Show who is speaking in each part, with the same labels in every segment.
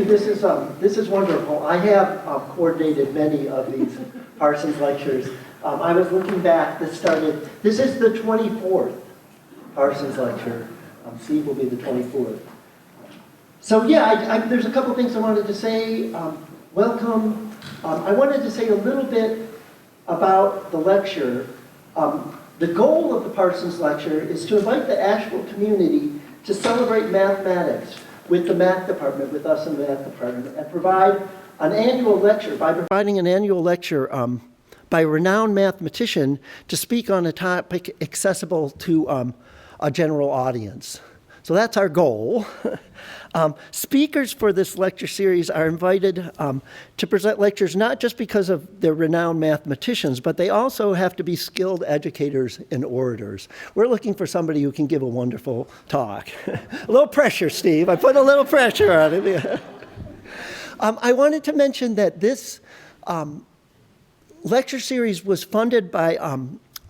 Speaker 1: This is wonderful. I have coordinated many of these Parsons lectures. I was looking back. This is the 24th Parsons lecture. Steve will be the 24th. So yeah, there's a couple things I wanted to say. Welcome. I wanted to say a little bit about the lecture. The goal of the Parsons lecture is to invite the Asheville community to celebrate mathematics with the math department, with us in the math department, and provide an annual lecture, by providing an annual lecture by a renowned mathematician to speak on a topic accessible to a general audience. So that's our goal. Speakers for this lecture series are invited to present lectures not just because of their renowned mathematicians, but they also have to be skilled educators and orators. We're looking for somebody who can give a wonderful talk. A little pressure, Steve. I put a little pressure on it. I wanted to mention that this lecture series was funded by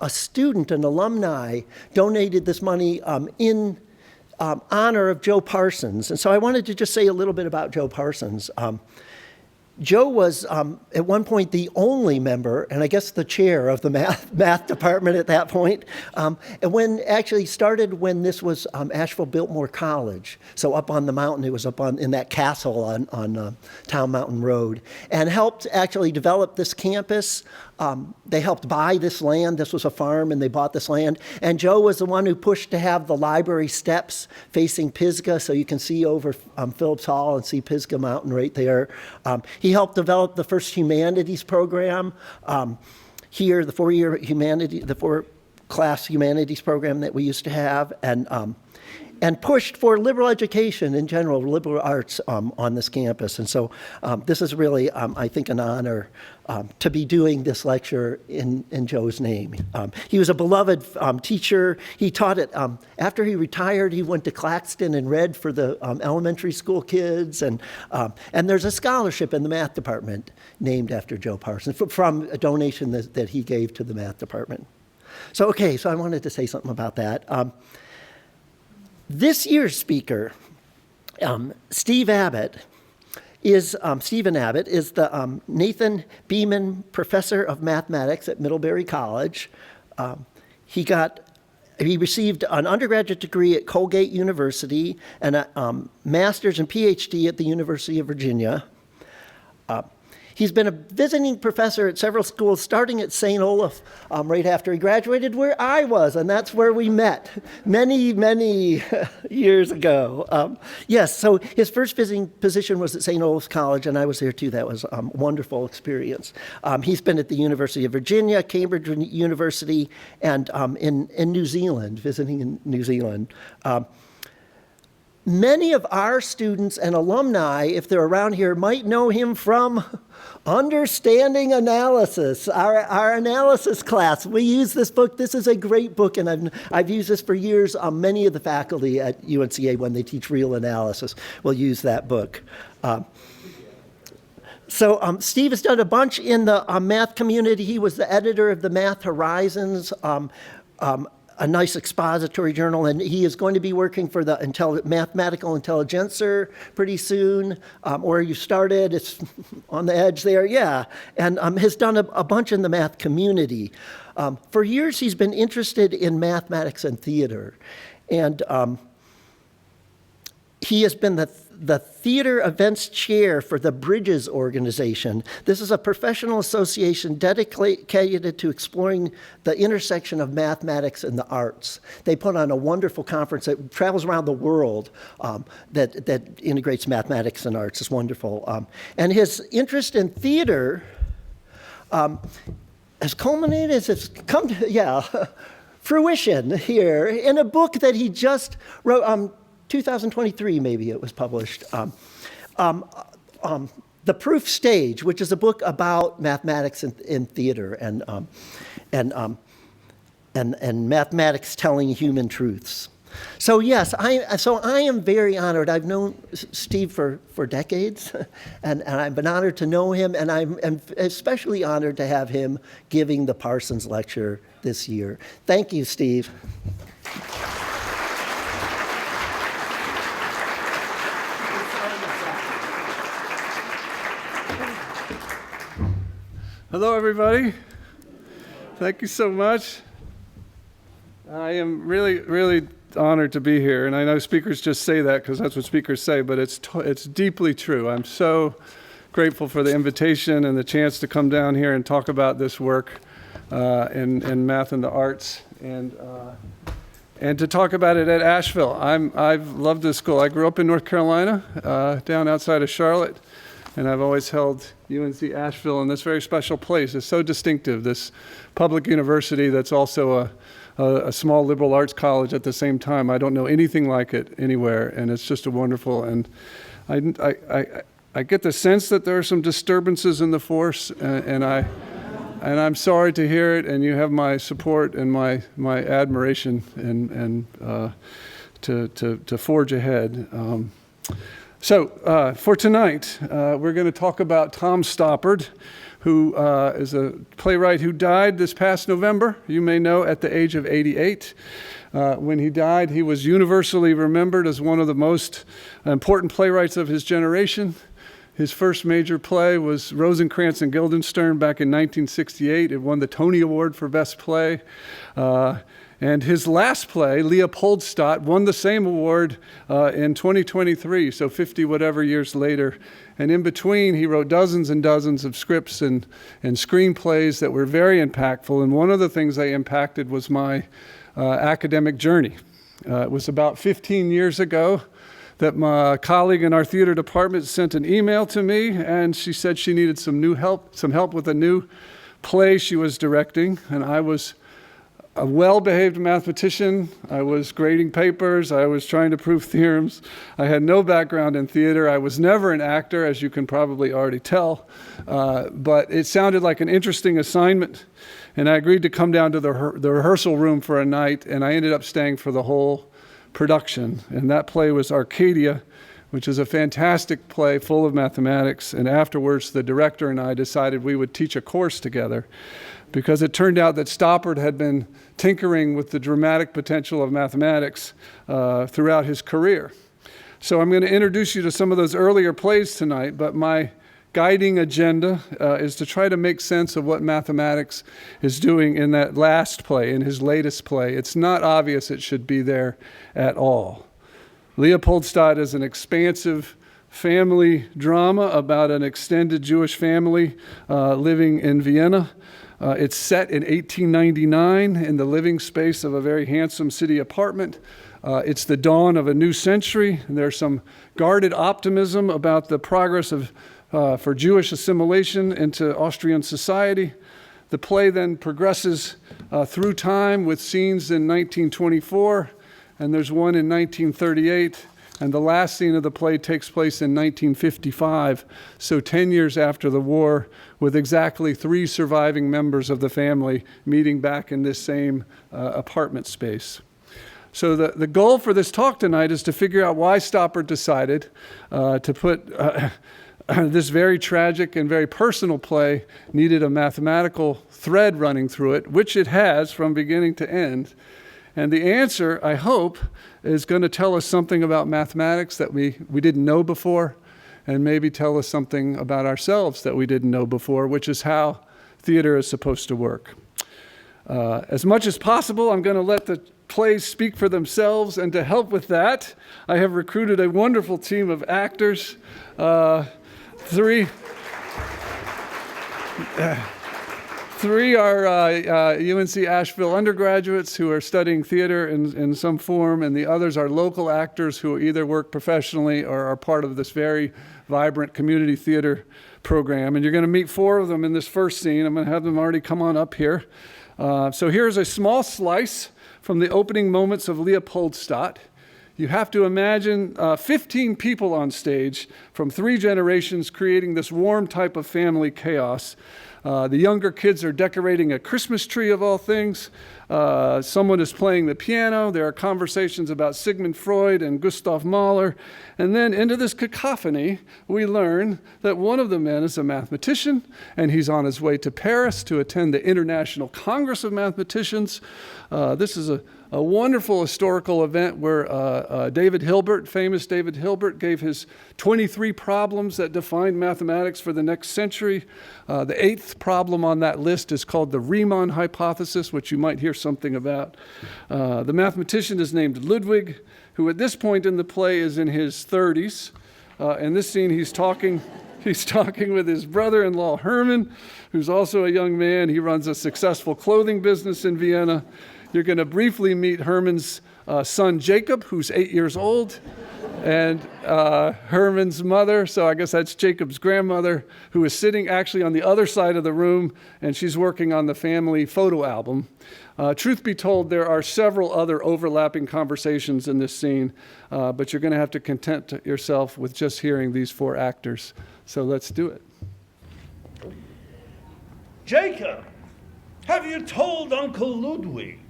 Speaker 1: a student, an alumni, donated this money in honor of Joe Parsons. And so I wanted to just say a little bit about Joe Parsons. Joe was at one point the only member, and I guess the chair of the math department at that point. And when actually started when this was Asheville Biltmore College. So up on the mountain, it was up in that castle on Town Mountain Road, and helped actually develop this campus. They helped buy this land. This was a farm, and they bought this land. And Joe was the one who pushed to have the library steps facing Pisgah, so you can see over Phillips Hall and see Pisgah Mountain right there. He helped develop the first humanities program here, the four-class humanities program that we used to have, and pushed for liberal education in general, liberal arts on this campus. And so this is really, I think, an honor to be doing this lecture in Joe's name. He was a beloved teacher. He taught it, after he retired, he went to Claxton and read for the elementary school kids. And there's a scholarship in the math department named after Joe Parsons from a donation that he gave to the math department. So I wanted to say something about that. This year's speaker, Stephen Abbott, is the Nathan Beeman Professor of Mathematics at Middlebury College. He received an undergraduate degree at Colgate University and a master's and PhD at the University of Virginia. He's been a visiting professor at several schools, starting at St. Olaf right after he graduated, where I was, and that's where we met many, many years ago. Yes, so his first visiting position was at St. Olaf College, and I was there too. That was a wonderful experience. He's been at the University of Virginia, Cambridge University, and in New Zealand, visiting in New Zealand. Many of our students and alumni, if they're around here, might know him from Understanding Analysis, our analysis class. We use this book. This is a great book, and I've used this for years. Many of the faculty at UNCA, when they teach real analysis, will use that book. So Steve has done a bunch in the math community. He was the editor of the Math Horizons, a nice expository journal, and he is going to be working for the Mathematical Intelligencer pretty soon, or you started, it's on the edge there, yeah, and has done a bunch in the math community. For years, he's been interested in mathematics and theater, and he has been the theater events chair for the Bridges organization. This is a professional association dedicated to exploring the intersection of mathematics and the arts. They put on a wonderful conference that travels around the world that integrates mathematics and arts. It's wonderful. And his interest in theater has culminated, it's come to, fruition here in a book that he just wrote, 2023, maybe it was published. The Proof Stage, which is a book about mathematics in theater and mathematics telling human truths. So yes, I am very honored. I've known Steve for decades, and I've been honored to know him, and I'm especially honored to have him giving the Parsons Lecture this year. Thank you, Steve.
Speaker 2: Hello, everybody. Thank you so much. I am really, really honored to be here, and I know speakers just say that because that's what speakers say, but it's deeply true. I'm so grateful for the invitation and the chance to come down here and talk about this work in math and the arts, and to talk about it at Asheville. I've loved this school. I grew up in North Carolina, down outside of Charlotte, and I've always held UNC Asheville in this very special place. It's so distinctive, this public university that's also a small liberal arts college at the same time. I don't know anything like it anywhere, and it's just a wonderful, and I get the sense that there are some disturbances in the force, and I'm sorry to hear it, and you have my support and my admiration and to forge ahead. So for tonight, we're going to talk about Tom Stoppard, who is a playwright who died this past November, you may know, at the age of 88. When he died, he was universally remembered as one of the most important playwrights of his generation. His first major play was Rosencrantz and Guildenstern back in 1968. It won the Tony Award for Best Play. And his last play, Leopoldstadt, won the same award in 2023, so 50 whatever years later. And in between, he wrote dozens and dozens of scripts and screenplays that were very impactful. And one of the things they impacted was my academic journey. It was about 15 years ago that my colleague in our theater department sent an email to me, and she said she needed some help with a new play she was directing. And I was a well-behaved mathematician. I was grading papers. I was trying to prove theorems. I had no background in theater. I was never an actor, as you can probably already tell. But it sounded like an interesting assignment, and I agreed to come down to the rehearsal room for a night, and I ended up staying for the whole production. And that play was Arcadia, which is a fantastic play full of mathematics. And afterwards, the director and I decided we would teach a course together, because it turned out that Stoppard had been tinkering with the dramatic potential of mathematics throughout his career. So I'm going to introduce you to some of those earlier plays tonight, but my guiding agenda is to try to make sense of what mathematics is doing in that last play, in his latest play. It's not obvious it should be there at all. Leopoldstadt is an expansive family drama about an extended Jewish family living in Vienna. It's set in 1899 in the living space of a very handsome city apartment. It's the dawn of a new century, and there's some guarded optimism about the progress for Jewish assimilation into Austrian society. The play then progresses through time with scenes in 1924, and there's one in 1938. And the last scene of the play takes place in 1955, so 10 years after the war, with exactly 3 surviving members of the family meeting back in this same apartment space. So the goal for this talk tonight is to figure out why Stoppard decided to put this very tragic and very personal play needed a mathematical thread running through it, which it has from beginning to end. And the answer, I hope, is going to tell us something about mathematics that we didn't know before, and maybe tell us something about ourselves that we didn't know before, which is how theater is supposed to work. As much as possible, I'm going to let the plays speak for themselves, and to help with that, I have recruited a wonderful team of actors. Three are UNC Asheville undergraduates who are studying theater in some form, and the others are local actors who either work professionally or are part of this very vibrant community theater program. And you're going to meet 4 of them in this first scene. I'm going to have them already come on up here. So here's a small slice from the opening moments of Leopoldstadt. You have to imagine 15 people on stage from 3 generations creating this warm type of family chaos. The younger kids are decorating a Christmas tree of all things. Someone is playing the piano. There are conversations about Sigmund Freud and Gustav Mahler. And then into this cacophony, we learn that one of the men is a mathematician, and he's on his way to Paris to attend the International Congress of Mathematicians. This is a wonderful historical event where David Hilbert, famous David Hilbert, gave his 23 problems that defined mathematics for the next century. The 8th problem on that list is called the Riemann hypothesis, which you might hear something about. The mathematician is named Ludwig, who at this point in the play is in his 30s. In this scene, he's talking with his brother-in-law Hermann, who's also a young man. He runs a successful clothing business in Vienna. You're going to briefly meet Hermann's son Jacob, who's 8 years old, and Hermann's mother, so I guess that's Jacob's grandmother, who is sitting actually on the other side of the room, and she's working on the family photo album. Truth be told, there are several other overlapping conversations in this scene, but you're going to have to content yourself with just hearing these 4 actors. So let's do it.
Speaker 3: Jacob, have you told Uncle Ludwig?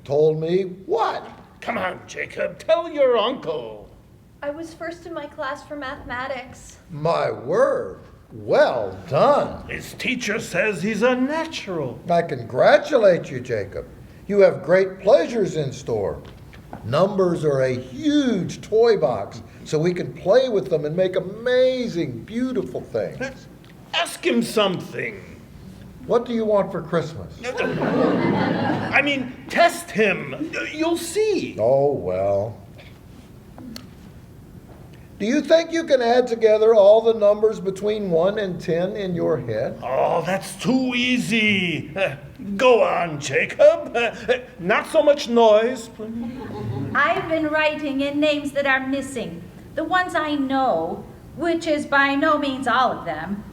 Speaker 4: Told me what?
Speaker 3: Come on, Jacob, tell your uncle.
Speaker 5: I was first in my class for mathematics.
Speaker 4: My word. Well done.
Speaker 3: His teacher says he's a natural.
Speaker 4: I congratulate you, Jacob. You have great pleasures in store. Numbers are a huge toy box, so we can play with them and make amazing, beautiful things.
Speaker 3: Ask him something.
Speaker 4: What do you want for Christmas?
Speaker 3: I mean, test him. You'll see.
Speaker 4: Oh, well. Do you think you can add together all the numbers between 1 and 10 in your head?
Speaker 3: Oh, that's too easy. Go on, Jacob. Not so much noise, please.
Speaker 6: I've been writing in names that are missing, the ones I know, which is by no means all of them.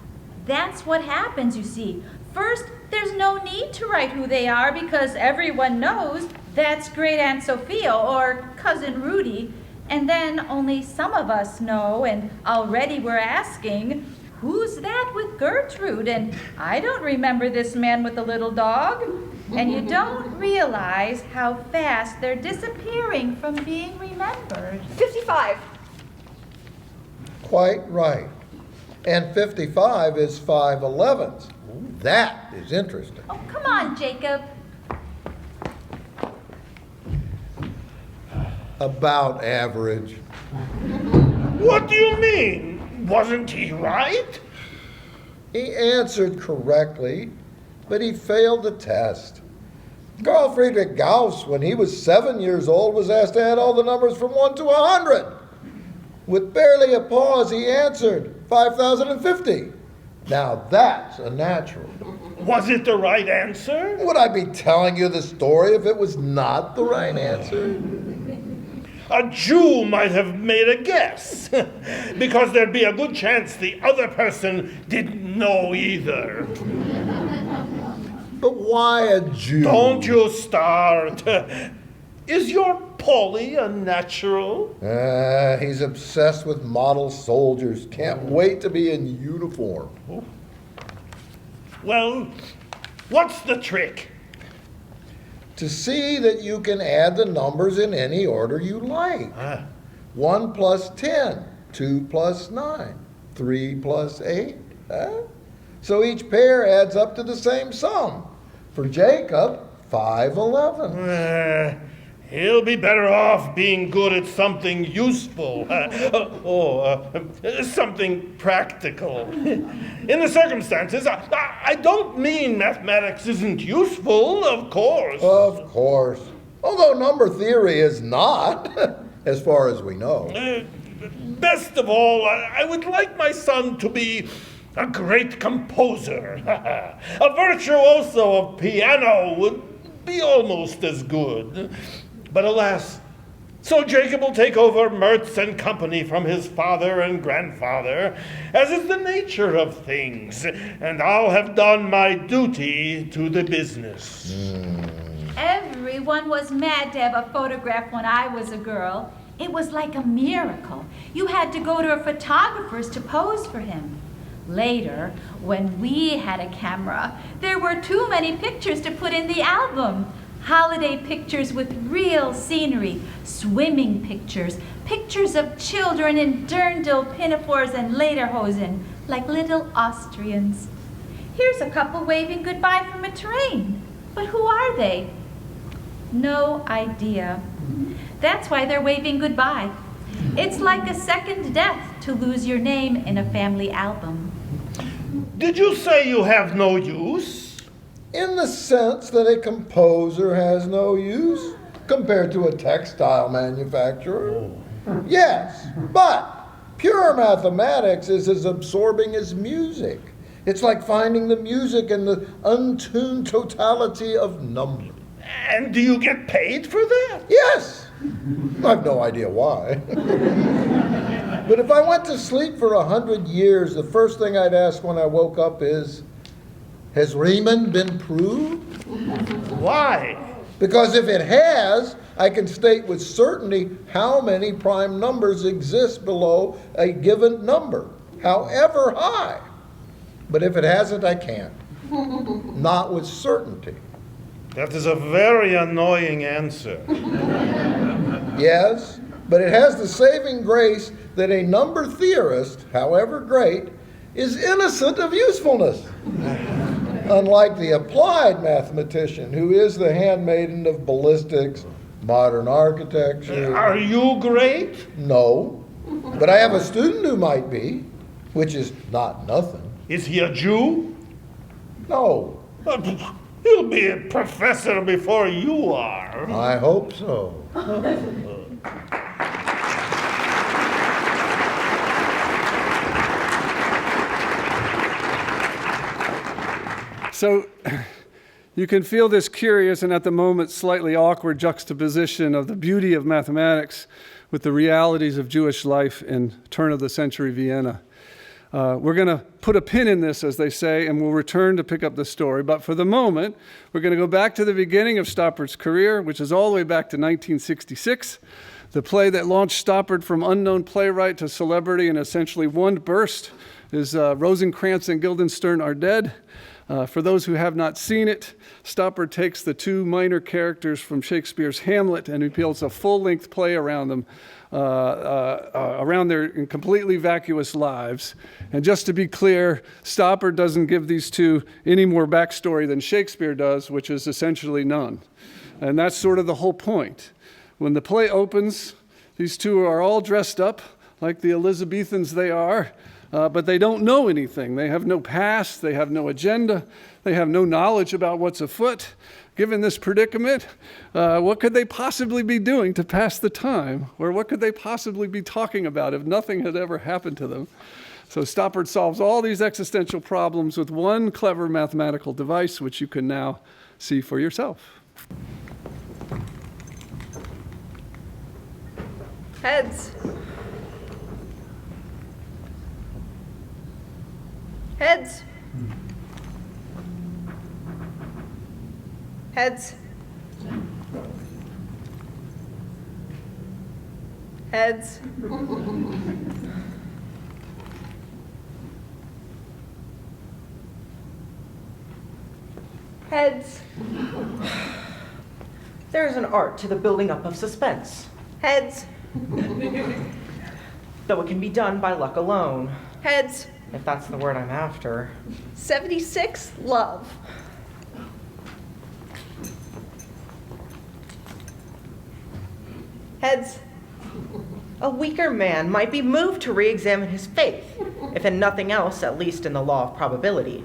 Speaker 6: That's what happens, you see. First, there's no need to write who they are because everyone knows that's Great Aunt Sophia or Cousin Rudy. And then only some of us know, and already we're asking, who's that with Gertrude? And I don't remember this man with the little dog. And you don't realize how fast they're disappearing from being remembered.
Speaker 5: 55.
Speaker 4: Quite right. And 55 is 5/11ths. That is interesting.
Speaker 6: Oh, come on, Jacob.
Speaker 4: About average.
Speaker 3: What do you mean? Wasn't he right?
Speaker 4: He answered correctly, but he failed the test. Carl Friedrich Gauss, when he was 7 years old, was asked to add all the numbers from 1 to 100. With barely a pause, he answered 5,050. Now that's a natural.
Speaker 3: Was it the right answer?
Speaker 4: Would I be telling you the story if it was not the right answer?
Speaker 3: A Jew might have made a guess, because there'd be a good chance the other person didn't know either.
Speaker 4: But why a Jew?
Speaker 3: Don't you start. Is your Polly a natural?
Speaker 4: He's obsessed with model soldiers. Can't wait to be in uniform.
Speaker 3: Well, what's the trick?
Speaker 4: To see that you can add the numbers in any order you like. 1 plus 10, 2 plus 9, 3 plus 8. So each pair adds up to the same sum. For Jacob, 5/11.
Speaker 3: He'll be better off being good at something useful, something practical. In the circumstances, I don't mean mathematics isn't useful, of course.
Speaker 4: Of course. Although number theory is not, as far as we know.
Speaker 3: Best of all, I would like my son to be a great composer. A virtuoso of piano would be almost as good. But alas, so Jacob will take over Mertz and Company from his father and grandfather, as is the nature of things, and I'll have done my duty to the business.
Speaker 6: Everyone was mad to have a photograph when I was a girl. It was like a miracle. You had to go to a photographer's to pose for him. Later, when we had a camera, there were too many pictures to put in the album. Holiday pictures with real scenery, swimming pictures, pictures of children in dirndl pinafores and lederhosen, like little Austrians. Here's a couple waving goodbye from a train. But who are they? No idea. That's why they're waving goodbye. It's like a second death to lose your name in a family album.
Speaker 3: Did you say you have no use?
Speaker 4: In the sense that a composer has no use compared to a textile manufacturer. Yes, but pure mathematics is as absorbing as music. It's like finding the music in the untuned totality of numbers.
Speaker 3: And do you get paid for that?
Speaker 4: Yes! I have no idea why. But if I went to sleep for 100 years, the first thing I'd ask when I woke up is, has Riemann been proved?
Speaker 3: Why?
Speaker 4: Because if it has, I can state with certainty how many prime numbers exist below a given number, however high. But if it hasn't, I can't. Not with certainty.
Speaker 3: That is a very annoying answer.
Speaker 4: Yes, but it has the saving grace that a number theorist, however great, is innocent of usefulness. Unlike the applied mathematician, who is the handmaiden of ballistics, modern architecture.
Speaker 3: Are you great?
Speaker 4: No, but I have a student who might be, which is not nothing.
Speaker 3: Is he a Jew?
Speaker 4: No,
Speaker 3: He'll be a professor before you are.
Speaker 4: I hope so.
Speaker 2: So you can feel this curious and at the moment slightly awkward juxtaposition of the beauty of mathematics with the realities of Jewish life in turn-of-the-century Vienna. We're going to put a pin in this, as they say, and we'll return to pick up the story. But for the moment, we're going to go back to the beginning of Stoppard's career, which is all the way back to 1966, the play that launched Stoppard from unknown playwright to celebrity in essentially one burst is Rosencrantz and Guildenstern Are Dead. For those who have not seen it, Stoppard takes the two minor characters from Shakespeare's Hamlet and he builds a full-length play around them, around their completely vacuous lives. And just to be clear, Stoppard doesn't give these two any more backstory than Shakespeare does, which is essentially none. And that's sort of the whole point. When the play opens, these two are all dressed up like the Elizabethans they are, but they don't know anything. They have no past, they have no agenda, they have no knowledge about what's afoot. Given this predicament, what could they possibly be doing to pass the time? Or what could they possibly be talking about if nothing had ever happened to them? So Stoppard solves all these existential problems with one clever mathematical device, which you can now see for yourself.
Speaker 5: Heads. Heads. Heads. Heads. Heads.
Speaker 7: There is an art to the building up of suspense,
Speaker 5: Heads.
Speaker 7: though it can be done by luck alone,
Speaker 5: Heads.
Speaker 7: if that's the word I'm after.
Speaker 5: 76, love. Heads.
Speaker 7: A weaker man might be moved to re-examine his faith, if in nothing else, at least in the law of probability.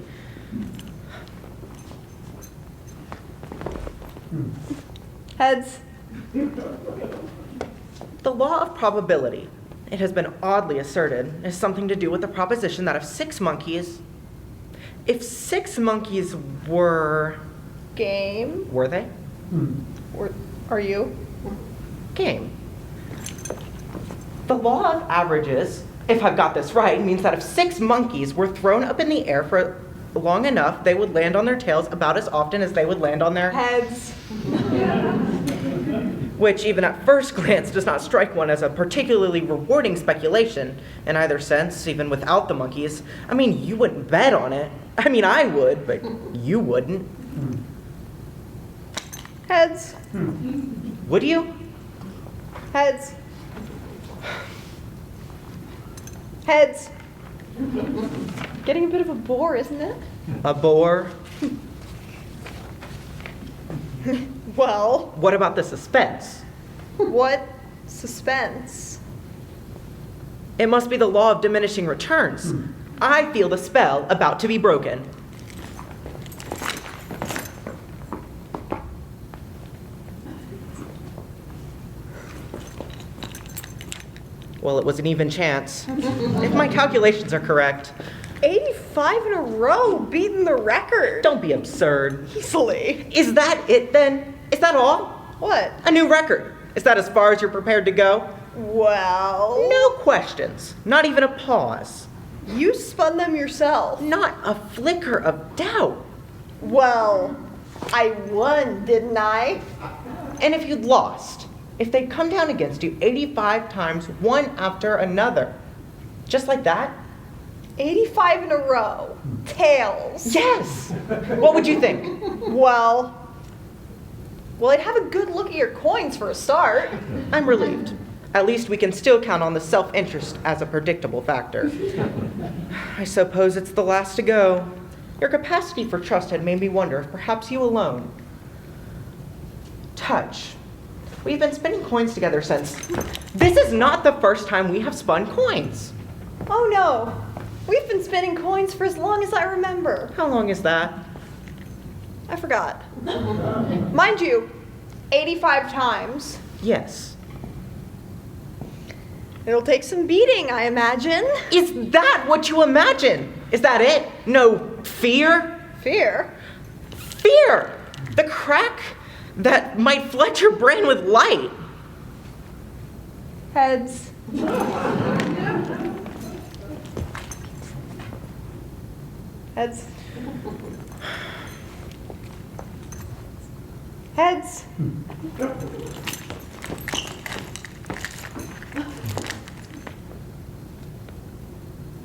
Speaker 5: Heads.
Speaker 7: The law of probability, it has been oddly asserted, is something to do with the proposition that if six monkeys were
Speaker 5: Game.
Speaker 7: were they?
Speaker 5: Are you?
Speaker 7: Game. The law of averages, if I've got this right, means that if six monkeys were thrown up in the air for long enough, they would land on their tails about as often as they would land on their
Speaker 5: Heads.
Speaker 7: which even at first glance does not strike one as a particularly rewarding speculation in either sense, even without the monkeys. I mean, you wouldn't bet on it. I mean, I would, but you wouldn't.
Speaker 5: Heads.
Speaker 7: Would you?
Speaker 5: Heads. Heads. Getting a bit of a bore, isn't it?
Speaker 7: A bore?
Speaker 5: Well,
Speaker 7: What about the suspense?
Speaker 5: what suspense?
Speaker 7: It must be the law of diminishing returns. I feel the spell about to be broken. Well, it was an even chance. If my calculations are correct.
Speaker 5: 85 in a row, beating the record.
Speaker 7: Don't be absurd.
Speaker 5: Easily.
Speaker 7: Is that it then? Is that all?
Speaker 5: What?
Speaker 7: A new record. Is that as far as you're prepared to go?
Speaker 5: Well,
Speaker 7: No questions. Not even a pause.
Speaker 5: you spun them yourself.
Speaker 7: Not a flicker of doubt.
Speaker 5: Well, I won, didn't I?
Speaker 7: And if you'd lost, if they'd come down against you 85 times, one after another, just like that?
Speaker 5: 85 in a row. Tails.
Speaker 7: Yes! What would you think?
Speaker 5: Well, I'd have a good look at your coins for a start.
Speaker 7: I'm relieved. At least we can still count on the self-interest as a predictable factor. I suppose it's the last to go. Your capacity for trust had made me wonder if perhaps you alone. Touch. We've been spinning coins together since. This is not the first time we have spun coins.
Speaker 5: Oh no, we've been spinning coins for as long as I remember.
Speaker 7: How long is that?
Speaker 5: I forgot. Mind you, 85 times.
Speaker 7: Yes.
Speaker 5: It'll take some beating, I imagine.
Speaker 7: Is that what you imagine? Is that it? No fear?
Speaker 5: Fear?
Speaker 7: Fear! The crack that might flood your brain with light.
Speaker 5: Heads. Heads. Heads.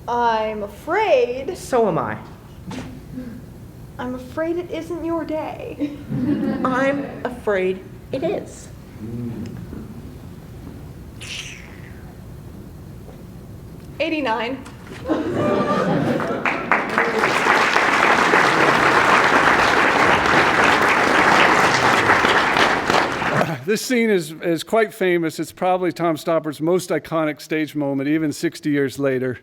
Speaker 5: I'm afraid.
Speaker 7: So am I.
Speaker 5: I'm afraid it isn't your day.
Speaker 7: I'm afraid it is.
Speaker 5: '89.
Speaker 2: This scene is quite famous. It's probably Tom Stoppard's most iconic stage moment, even 60 years later.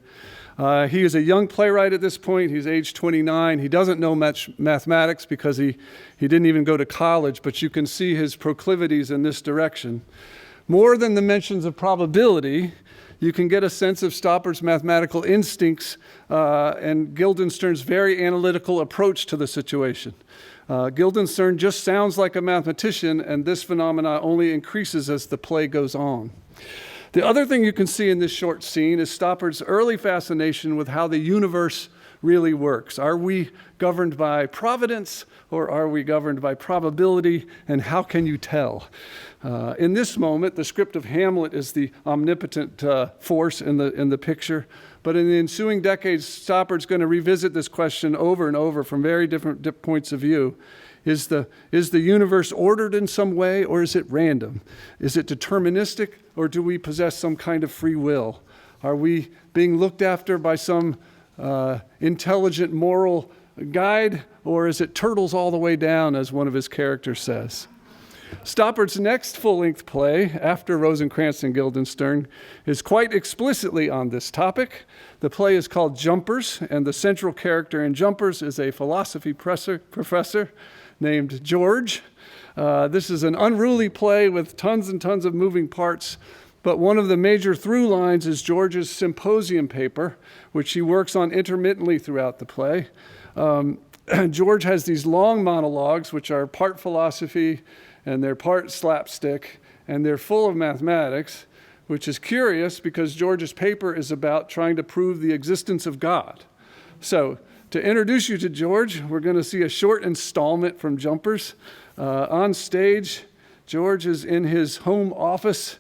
Speaker 2: He is a young playwright at this point. He's age 29. He doesn't know much mathematics because he didn't even go to college, but you can see his proclivities in this direction. More than the mentions of probability, you can get a sense of Stoppard's mathematical instincts and Guildenstern's very analytical approach to the situation. Guildenstern just sounds like a mathematician, and this phenomena only increases as the play goes on. The other thing you can see in this short scene is Stoppard's early fascination with how the universe really works. Are we governed by providence, or are we governed by probability, and how can you tell? In this moment, the script of Hamlet is the omnipotent force in the picture, but in the ensuing decades, Stoppard's going to revisit this question over and over from very different points of view. Is the universe ordered in some way, or is it random? Is it deterministic, or do we possess some kind of free will? Are we being looked after by some intelligent moral guide, or is it turtles all the way down, as one of his characters says? Stoppard's next full-length play, after Rosencrantz and Guildenstern, is quite explicitly on this topic. The play is called Jumpers, and the central character in Jumpers is a philosophy professor named George. This is an unruly play with tons and tons of moving parts, but one of the major through lines is George's symposium paper, which he works on intermittently throughout the play. George has these long monologues, which are part philosophy, and they're part slapstick, and they're full of mathematics, which is curious because George's paper is about trying to prove the existence of God. So, to introduce you to George, we're going to see a short installment from Jumpers. On stage, George is in his home office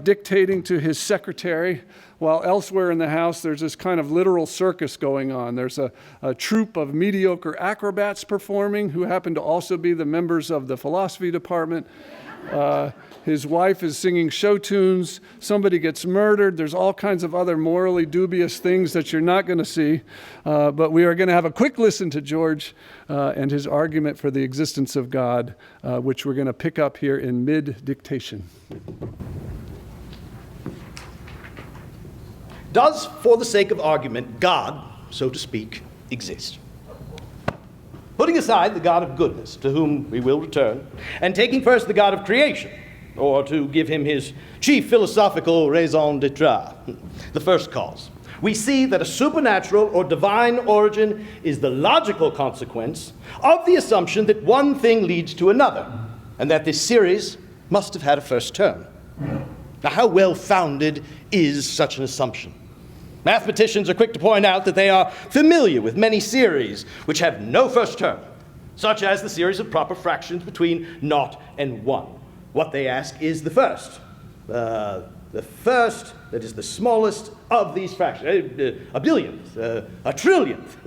Speaker 2: dictating to his secretary while elsewhere in the house there's this kind of literal circus going on. There's a troupe of mediocre acrobats performing who happen to also be the members of the philosophy department. His wife is singing show tunes. Somebody gets murdered. There's all kinds of other morally dubious things that you're not going to see. But we are going to have a quick listen to George and his argument for the existence of God, which we're going to pick up here in mid-dictation.
Speaker 8: Does, for the sake of argument, God, so to speak, exist? Putting aside the God of goodness, to whom we will return, and taking first the God of creation, or to give him his chief philosophical raison d'etre, the first cause, we see that a supernatural or divine origin is the logical consequence of the assumption that one thing leads to another, and that this series must have had a first term. Now, how well-founded is such an assumption? Mathematicians are quick to point out that they are familiar with many series which have no first term, such as the series of proper fractions between 0 and 1. What they ask is the first. The first, that is the smallest of these fractions. A billionth, a trillionth.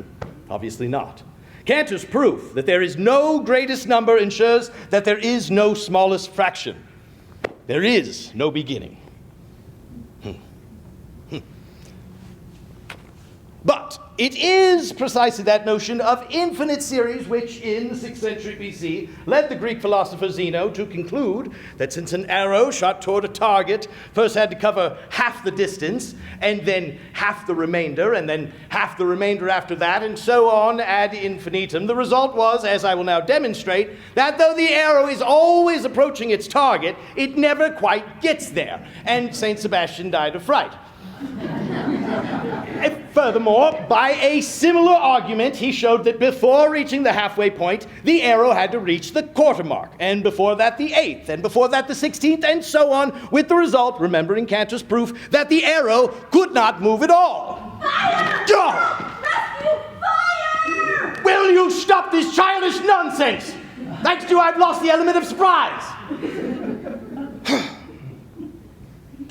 Speaker 8: Obviously not. Cantor's proof that there is no greatest number ensures that there is no smallest fraction. There is no beginning. But it is precisely that notion of infinite series which, in the 6th century BC, led the Greek philosopher Zeno to conclude that since an arrow shot toward a target first had to cover half the distance, and then half the remainder, and then half the remainder after that, and so on ad infinitum, the result was, as I will now demonstrate, that though the arrow is always approaching its target, it never quite gets there, and St. Sebastian died of fright. Furthermore, by a similar argument, he showed that before reaching the halfway point, the arrow had to reach the quarter mark, and before that the 8th, and before that the 16th, and so on, with the result, remembering Cantor's proof, that the arrow could not move at all.
Speaker 6: Fire!
Speaker 8: Oh!
Speaker 6: Rescue! Fire!
Speaker 8: Will you stop this childish nonsense? Thanks to I've lost the element of surprise.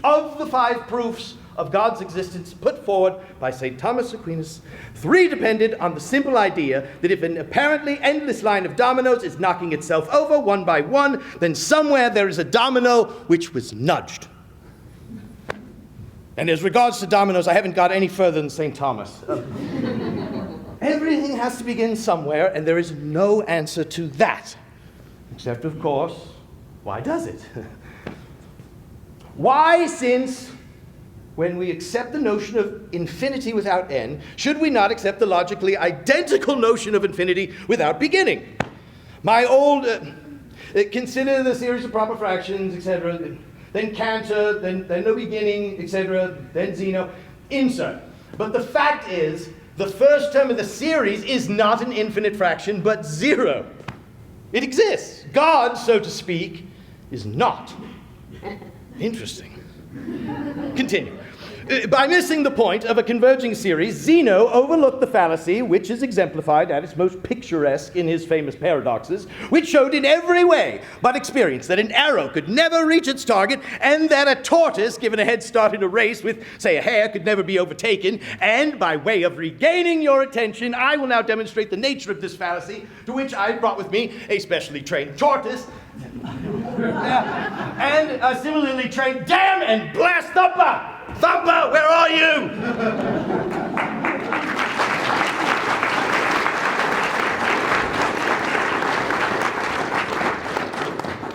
Speaker 8: Of the 5 proofs of God's existence put forward by St. Thomas Aquinas, 3 depended on the simple idea that if an apparently endless line of dominoes is knocking itself over one by one, then somewhere there is a domino which was nudged. And as regards to dominoes, I haven't got any further than St. Thomas. Everything has to begin somewhere, and there is no answer to that. Except, of course, why does it? Why, since when we accept the notion of infinity without end, should we not accept the logically identical notion of infinity without beginning? My old, consider the series of proper fractions, etc., then Cantor, then no beginning, etc., then Zeno, insert. But the fact is, the first term of the series is not an infinite fraction, but 0. It exists. God, so to speak, is not. Interesting. Continue. By missing the point of a converging series, Zeno overlooked the fallacy, which is exemplified at its most picturesque in his famous paradoxes, which showed in every way but experience that an arrow could never reach its target, and that a tortoise, given a head start in a race with, say, a hare, could never be overtaken. And by way of regaining your attention, I will now demonstrate the nature of this fallacy, to which I brought with me a specially trained tortoise, and a similarly trained damn and blast Thumper! Thumper, where are you?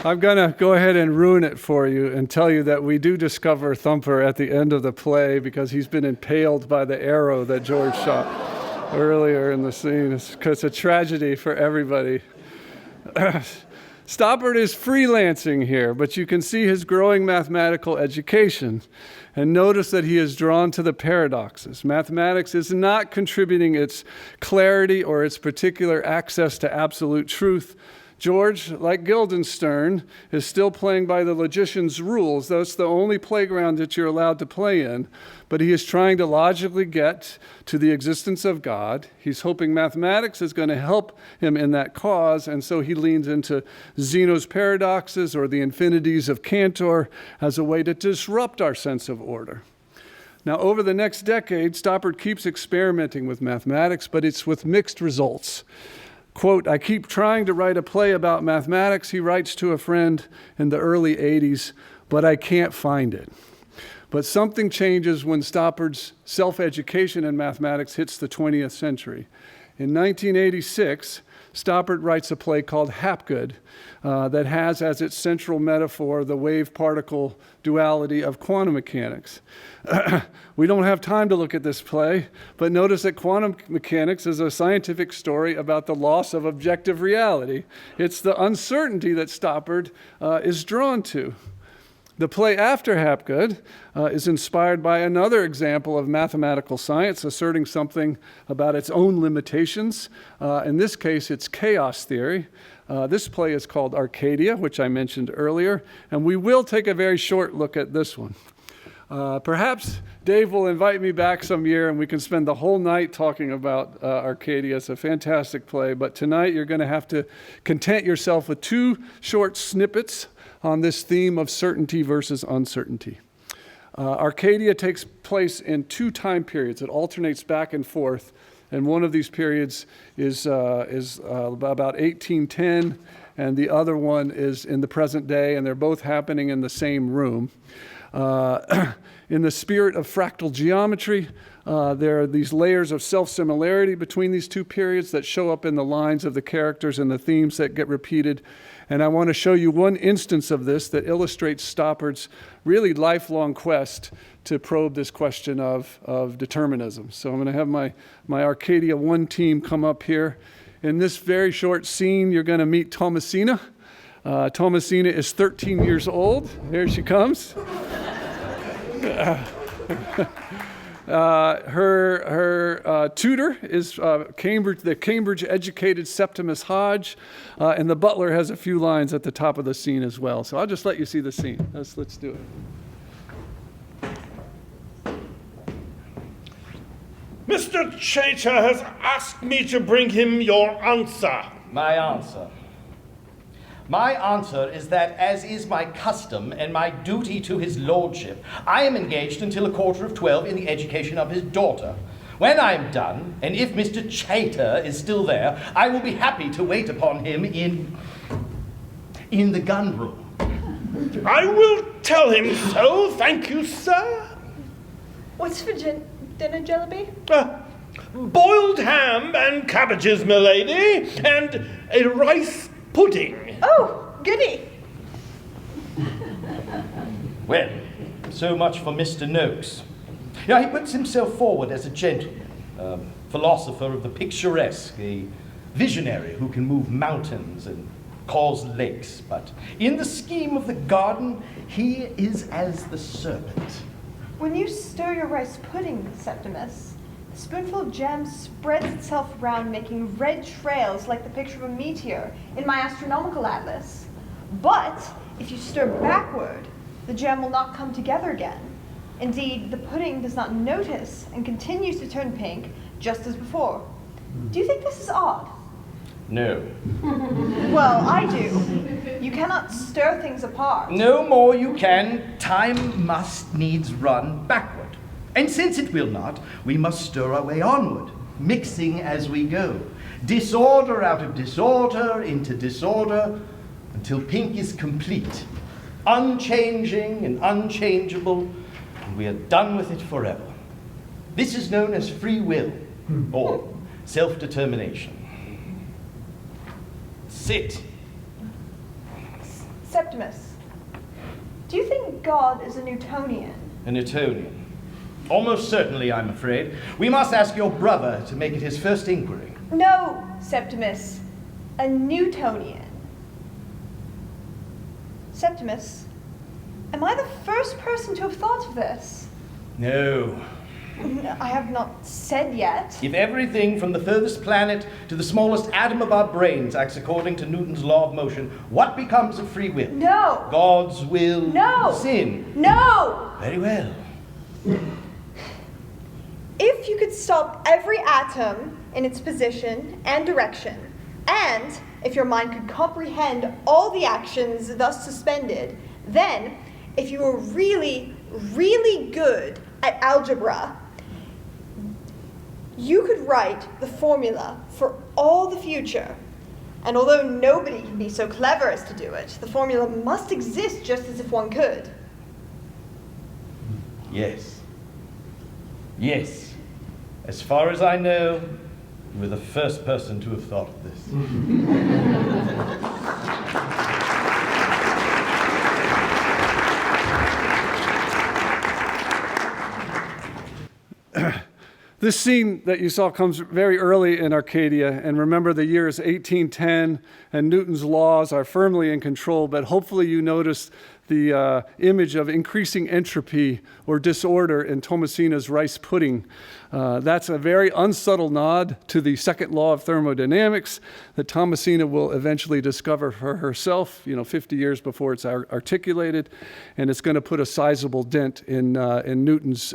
Speaker 2: I'm going to go ahead and ruin it for you and tell you that we do discover Thumper at the end of the play because he's been impaled by the arrow that George shot earlier in the scene. It's a tragedy for everybody. Stoppard is freelancing here, but you can see his growing mathematical education. And notice that he is drawn to the paradoxes. Mathematics is not contributing its clarity or its particular access to absolute truth. George, like Guildenstern, is still playing by the logician's rules. That's the only playground that you're allowed to play in. But he is trying to logically get to the existence of God. He's hoping mathematics is going to help him in that cause, and so he leans into Zeno's paradoxes or the infinities of Cantor as a way to disrupt our sense of order. Now, over the next decade, Stoppard keeps experimenting with mathematics, but it's with mixed results. Quote, "I keep trying to write a play about mathematics," he writes to a friend in the early 80s, "but I can't find it." But something changes when Stoppard's self-education in mathematics hits the 20th century. In 1986, Stoppard writes a play called Hapgood that has as its central metaphor the wave-particle duality of quantum mechanics. We don't have time to look at this play, but notice that quantum mechanics is a scientific story about the loss of objective reality. It's the uncertainty that Stoppard is drawn to. The play after Hapgood is inspired by another example of mathematical science asserting something about its own limitations. In this case, it's chaos theory. This play is called Arcadia, which I mentioned earlier, and we will take a very short look at this one. Perhaps Dave will invite me back some year and we can spend the whole night talking about Arcadia. It's a fantastic play, but tonight you're going to have to content yourself with 2 short snippets on this theme of certainty versus uncertainty. Arcadia takes place in 2 time periods. It alternates back and forth, and one of these periods is about 1810, and the other one is in the present day, and they're both happening in the same room. In the spirit of fractal geometry, there are these layers of self-similarity between these 2 periods that show up in the lines of the characters and the themes that get repeated. And I want to show you one instance of this that illustrates Stoppard's really lifelong quest to probe this question of determinism. So I'm going to have my Arcadia 1 team come up here. In this very short scene, you're going to meet Thomasina. Thomasina is 13 years old. Here she comes. Her tutor is the Cambridge-educated Septimus Hodge, and the butler has a few lines at the top of the scene as well. So I'll just let you see the scene. Let's do it.
Speaker 3: Mr. Chater has asked me to bring him your answer.
Speaker 8: My answer. My answer is that, as is my custom and my duty to his lordship, I am engaged until 11:45 in the education of his daughter. When I am done, and if Mr. Chater is still there, I will be happy to wait upon him in the gun room.
Speaker 3: I will tell him so, thank you, sir.
Speaker 5: What's for dinner, Jellyby?
Speaker 3: Boiled ham and cabbages, milady, and a rice pudding.
Speaker 5: Oh, goody.
Speaker 8: Well, so much for Mr. Noakes. Now, he puts himself forward as a gentleman, a philosopher of the picturesque, a visionary who can move mountains and cause lakes. But in the scheme of the garden, he is as the serpent.
Speaker 5: When you stir your rice pudding, Septimus, a spoonful of jam spreads itself around, making red trails like the picture of a meteor in my astronomical atlas. But if you stir backward, the jam will not come together again. Indeed, the pudding does not notice and continues to turn pink just as before. Do you think this is odd?
Speaker 8: No.
Speaker 5: Well, I do. You cannot stir things apart.
Speaker 8: No more you can. Time must needs run backward. And since it will not, we must stir our way onward, mixing as we go. Disorder out of disorder into disorder, until pink is complete, unchanging and unchangeable, and we are done with it forever. This is known as free will, or self-determination. Sit.
Speaker 5: Septimus, do you think God is a Newtonian?
Speaker 8: A Newtonian. Almost certainly, I'm afraid. We must ask your brother to make it his first inquiry.
Speaker 5: No, Septimus, a Newtonian. Septimus, am I the first person to have thought of this?
Speaker 8: No.
Speaker 5: I have not said yet.
Speaker 8: If everything from the furthest planet to the smallest atom of our brains acts according to Newton's law of motion, what becomes of free will?
Speaker 5: No.
Speaker 8: God's will.
Speaker 5: No.
Speaker 8: Sin.
Speaker 5: No.
Speaker 8: Very well.
Speaker 5: If you could stop every atom in its position and direction, and if your mind could comprehend all the actions thus suspended, then, if you were really really good at algebra, you could write the formula for all the future. And although nobody can be so clever as to do it, the formula must exist just as if one could.
Speaker 8: Yes. Yes. As far as I know, you were the first person to have thought of this.
Speaker 2: This scene that you saw comes very early in Arcadia, and remember the year is 1810, and Newton's laws are firmly in control, but hopefully you noticed the image of increasing entropy or disorder in Thomasina's rice pudding. That's a very unsubtle nod to the second law of thermodynamics that Thomasina will eventually discover for herself, 50 years before it's articulated, and it's going to put a sizable dent in Newton's,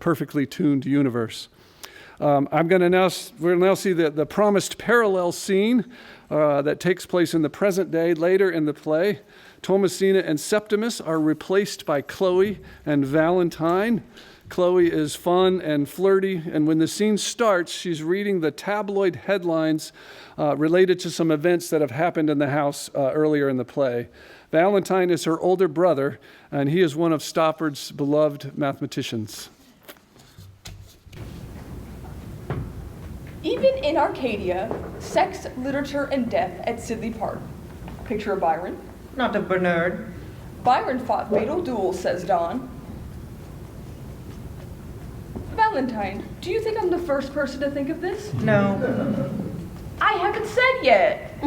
Speaker 2: perfectly tuned universe. We're going to now see the promised parallel scene that takes place in the present day later in the play. Thomasina and Septimus are replaced by Chloe and Valentine. Chloe is fun and flirty, and when the scene starts, she's reading the tabloid headlines related to some events that have happened in the house earlier in the play. Valentine is her older brother, and he is one of Stoppard's beloved mathematicians.
Speaker 9: Even in Arcadia, sex, literature, and death at Sidley Park. Picture of Byron.
Speaker 7: Not of Bernard.
Speaker 9: Byron fought fatal duels, says Don. Valentine, do you think I'm the first person to think of this?
Speaker 7: No.
Speaker 9: I haven't said yet.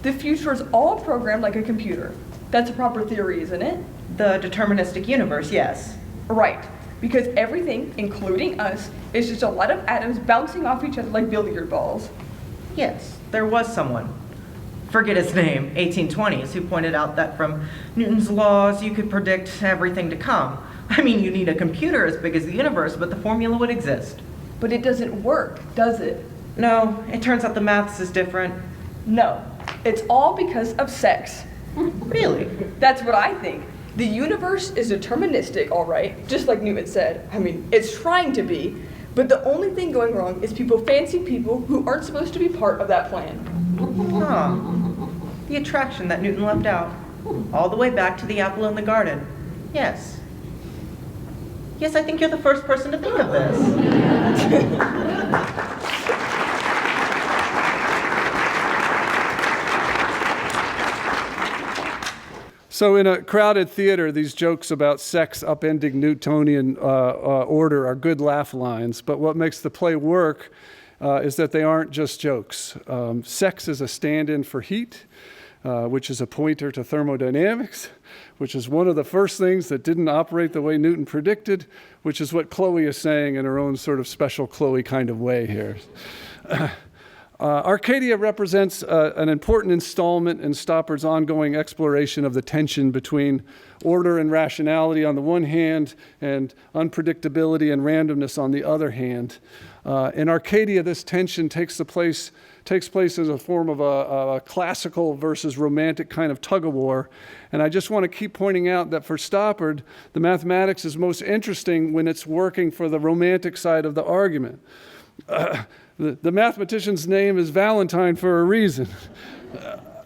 Speaker 9: The future is all programmed like a computer. That's a proper theory, isn't it?
Speaker 7: The deterministic universe, yes.
Speaker 9: Right. Because everything, including us, is just a lot of atoms bouncing off each other like billiard balls.
Speaker 7: Yes, there was someone. Forget his name, 1820s, who pointed out that from Newton's laws you could predict everything to come. I mean, you need a computer as big as the universe, but the formula would exist.
Speaker 9: But it doesn't work, does it?
Speaker 7: No, it turns out the maths is different.
Speaker 9: No, it's all because of sex.
Speaker 7: Really?
Speaker 9: That's what I think. The universe is deterministic, all right, just like Newton said. I mean, it's trying to be, but the only thing going wrong is people fancy people who aren't supposed to be part of that plan.
Speaker 7: Huh. The attraction that Newton left out. All the way back to the apple in the garden. Yes. Yes, I think you're the first person to think of this.
Speaker 2: So in a crowded theater, these jokes about sex upending Newtonian order are good laugh lines, but what makes the play work is that they aren't just jokes. Sex is a stand-in for heat, which is a pointer to thermodynamics, which is one of the first things that didn't operate the way Newton predicted, which is what Chloe is saying in her own sort of special Chloe kind of way here. Arcadia represents an important installment in Stoppard's ongoing exploration of the tension between order and rationality on the one hand and unpredictability and randomness on the other hand. In Arcadia, this tension takes place as a form of a classical versus romantic kind of tug-of-war. And I just want to keep pointing out that for Stoppard, the mathematics is most interesting when it's working for the romantic side of the argument. The mathematician's name is Valentine for a reason.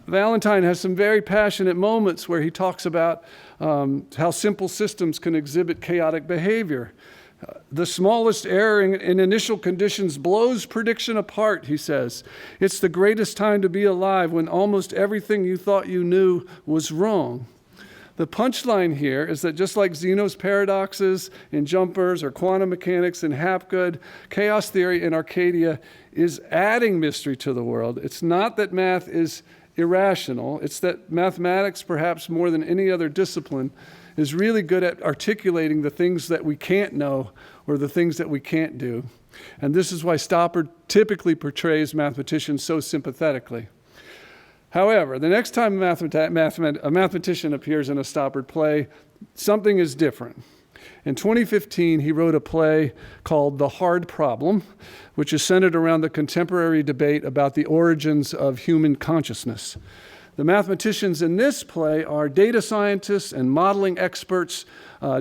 Speaker 2: Valentine has some very passionate moments where he talks about how simple systems can exhibit chaotic behavior. The smallest error in initial conditions blows prediction apart, he says. It's the greatest time to be alive when almost everything you thought you knew was wrong. The punchline here is that just like Zeno's paradoxes in Jumpers or quantum mechanics in Hapgood, chaos theory in Arcadia is adding mystery to the world. It's not that math is irrational. It's that mathematics, perhaps more than any other discipline, is really good at articulating the things that we can't know or the things that we can't do. And this is why Stoppard typically portrays mathematicians so sympathetically. However, the next time a mathematician appears in a Stoppard play, something is different. In 2015, he wrote a play called The Hard Problem, which is centered around the contemporary debate about the origins of human consciousness. The mathematicians in this play are data scientists and modeling experts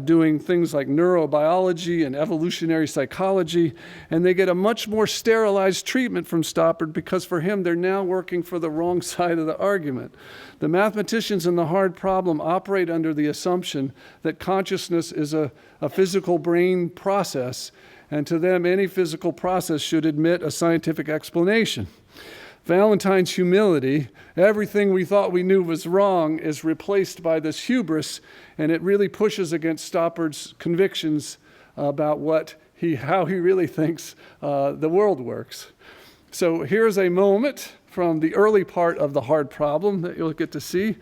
Speaker 2: doing things like neurobiology and evolutionary psychology, and they get a much more sterilized treatment from Stoppard because for him, they're now working for the wrong side of the argument. The mathematicians in the hard problem operate under the assumption that consciousness is a physical brain process, and to them, any physical process should admit a scientific explanation. Valentine's humility, everything we thought we knew was wrong, is replaced by this hubris, and it really pushes against Stoppard's convictions about how he really thinks the world works. So here's a moment from the early part of the hard problem that you'll get to see.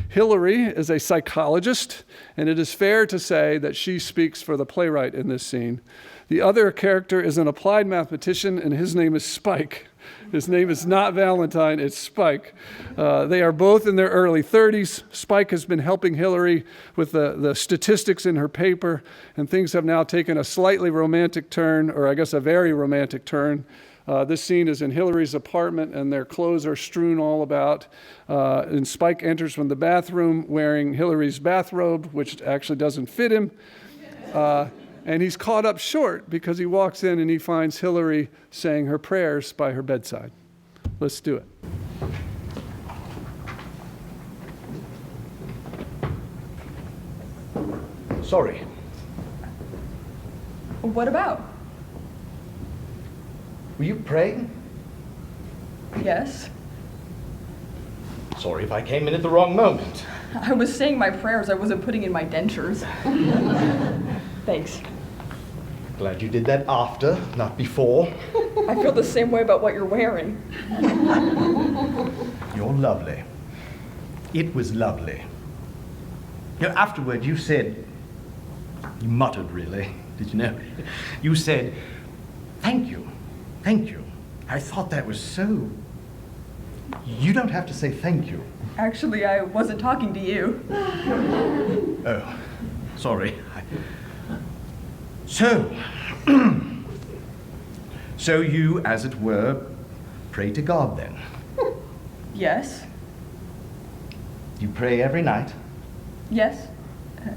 Speaker 2: Hillary is a psychologist, and it is fair to say that she speaks for the playwright in this scene. The other character is an applied mathematician, and his name is Spike. His name is not Valentine, it's Spike. They are both in their early 30s. Spike has been helping Hillary with the statistics in her paper, and things have now taken a slightly romantic turn, or I guess a very romantic turn. This scene is in Hillary's apartment, and their clothes are strewn all about. And Spike enters from the bathroom wearing Hillary's bathrobe, which actually doesn't fit him. And he's caught up short because he walks in and he finds Hillary saying her prayers by her bedside. Let's do it.
Speaker 8: Sorry.
Speaker 9: What about?
Speaker 8: Were you praying?
Speaker 9: Yes.
Speaker 8: Sorry if I came in at the wrong moment.
Speaker 9: I was saying my prayers. I wasn't putting in my dentures. Thanks.
Speaker 8: Glad you did that after, not before.
Speaker 9: I feel the same way about what you're wearing.
Speaker 8: You're lovely. It was lovely. You know, afterward, you said, you muttered really, did you know? You said, thank you, thank you. I thought that was so... You don't have to say thank you.
Speaker 9: Actually, I wasn't talking to you.
Speaker 8: Oh, sorry. So, so you, as it were, pray to God then?
Speaker 9: Yes.
Speaker 8: You pray every night?
Speaker 9: Yes.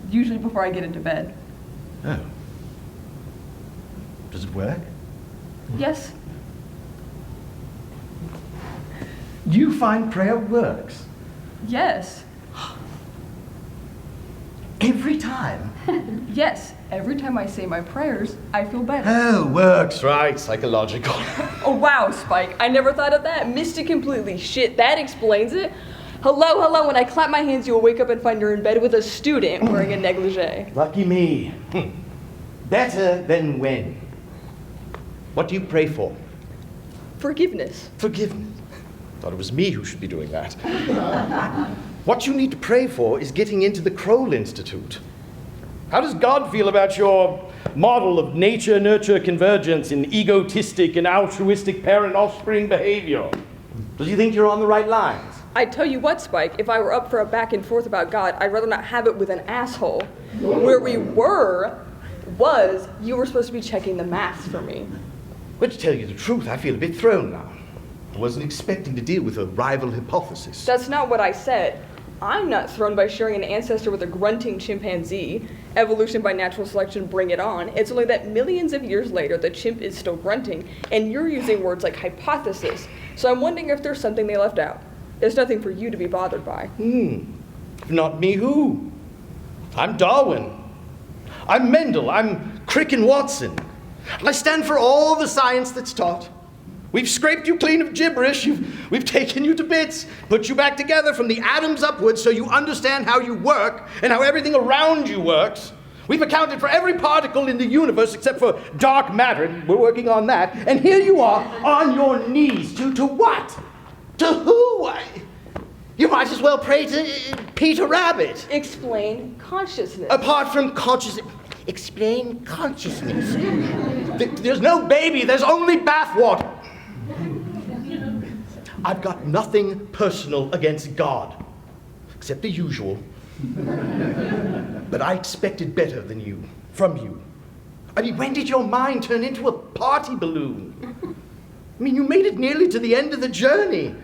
Speaker 9: Usually before I get into bed.
Speaker 8: Oh. Does it work?
Speaker 9: Yes.
Speaker 8: You find prayer works?
Speaker 9: Yes.
Speaker 8: Every time?
Speaker 9: Yes. Every time I say my prayers, I feel better.
Speaker 8: Oh, works, right, psychological.
Speaker 9: Oh, wow, Spike. I never thought of that. Missed it completely. Shit, that explains it. Hello, hello. When I clap my hands, you'll wake up and find you're in bed with a student wearing a negligee.
Speaker 8: Lucky me. Better than when? What do you pray for?
Speaker 9: Forgiveness.
Speaker 8: Forgiveness. Thought it was me who should be doing that. What you need to pray for is getting into the Kroll Institute. How does God feel about your model of nature-nurture convergence in egotistic and altruistic parent-offspring behavior? Does he think you're on the right lines?
Speaker 9: I tell you what, Spike, if I were up for a back and forth about God, I'd rather not have it with an asshole. Where we was you were supposed to be checking the maths for me.
Speaker 8: But to tell you the truth, I feel a bit thrown now. I wasn't expecting to deal with a rival hypothesis.
Speaker 9: That's not what I said. I'm not thrown by sharing an ancestor with a grunting chimpanzee. Evolution by natural selection, bring it on. It's only that millions of years later, the chimp is still grunting, and you're using words like hypothesis. So I'm wondering if there's something they left out. There's nothing for you to be bothered by.
Speaker 8: If not me, who? I'm Darwin. I'm Mendel. I'm Crick and Watson. I stand for all the science that's taught. We've scraped you clean of gibberish. We've taken you to bits, put you back together from the atoms upwards so you understand how you work and how everything around you works. We've accounted for every particle in the universe except for dark matter. We're working on that. And here you are on your knees. To what? To who? You might as well pray to Peter Rabbit.
Speaker 9: Explain consciousness.
Speaker 8: Apart from consciousness. Explain consciousness. There's no baby. There's only bathwater. I've got nothing personal against God, except the usual. But I expected better than you, from you. I mean, when did your mind turn into a party balloon? I mean, you made it nearly to the end of the journey.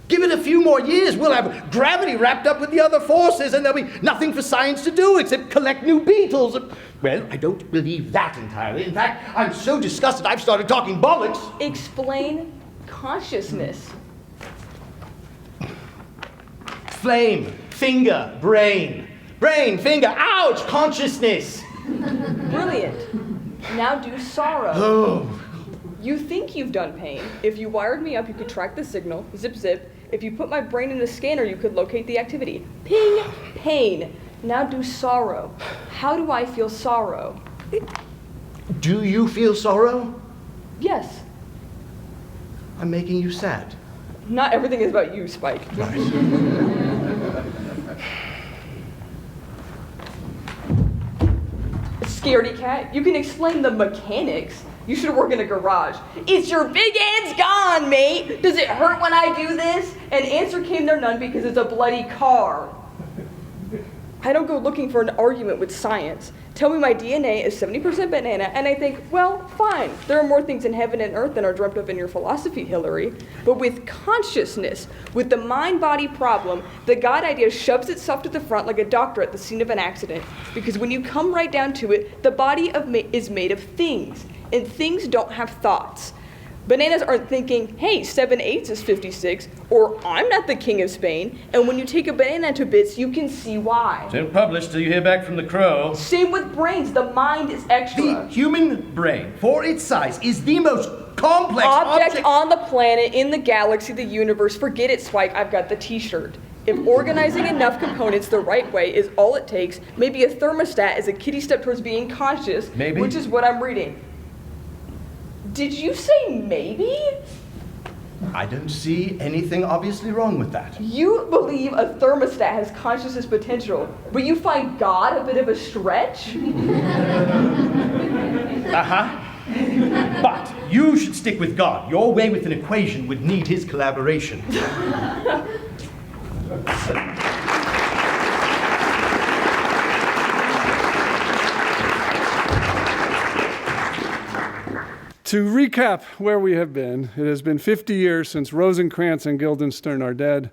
Speaker 8: Give it a few more years, we'll have gravity wrapped up with the other forces, and there'll be nothing for science to do except collect new beetles. Well, I don't believe that entirely. In fact, I'm so disgusted I've started talking bollocks.
Speaker 9: Explain consciousness.
Speaker 8: Flame, finger, brain. Brain, finger, ouch, consciousness.
Speaker 9: Brilliant. Now do sorrow.
Speaker 8: Oh.
Speaker 9: You think you've done pain. If you wired me up, you could track the signal. Zip, zip. If you put my brain in a scanner, you could locate the activity. Ping, pain. Now do sorrow. How do I feel sorrow?
Speaker 8: Do you feel sorrow?
Speaker 9: Yes.
Speaker 8: I'm making you sad.
Speaker 9: Not everything is about you, Spike. Scaredy cat, you can explain the mechanics. You should work in a garage. It's your big hand's gone, mate. Does it hurt when I do this? And answer came there none because it's a bloody car. I don't go looking for an argument with science. Tell me my DNA is 70% banana, and I think, well, fine. There are more things in heaven and earth than are dreamt of in your philosophy, Hillary. But with consciousness, with the mind-body problem, the God idea shoves itself to the front like a doctor at the scene of an accident. Because when you come right down to it, the body is made of things, and things don't have thoughts. Bananas aren't thinking, hey, 7/8 is 56, or I'm not the king of Spain. And when you take a banana to bits, you can see why.
Speaker 8: Don't publish till you hear back from the crow.
Speaker 9: Same with brains. The mind is extra.
Speaker 8: The human brain, for its size, is the most complex
Speaker 9: object on the planet, in the galaxy, the universe. Forget it, Spike. I've got the t-shirt. If organizing enough components the right way is all it takes, maybe a thermostat is a kiddie step towards being conscious,
Speaker 8: maybe.
Speaker 9: Which is what I'm reading. Did you say maybe?
Speaker 8: I don't see anything obviously wrong with that.
Speaker 9: You believe a thermostat has consciousness potential, but you find God a bit of a stretch?
Speaker 8: Uh-huh. But you should stick with God. Your way with an equation would need his collaboration.
Speaker 2: To recap where we have been, it has been 50 years since Rosencrantz and Guildenstern are dead,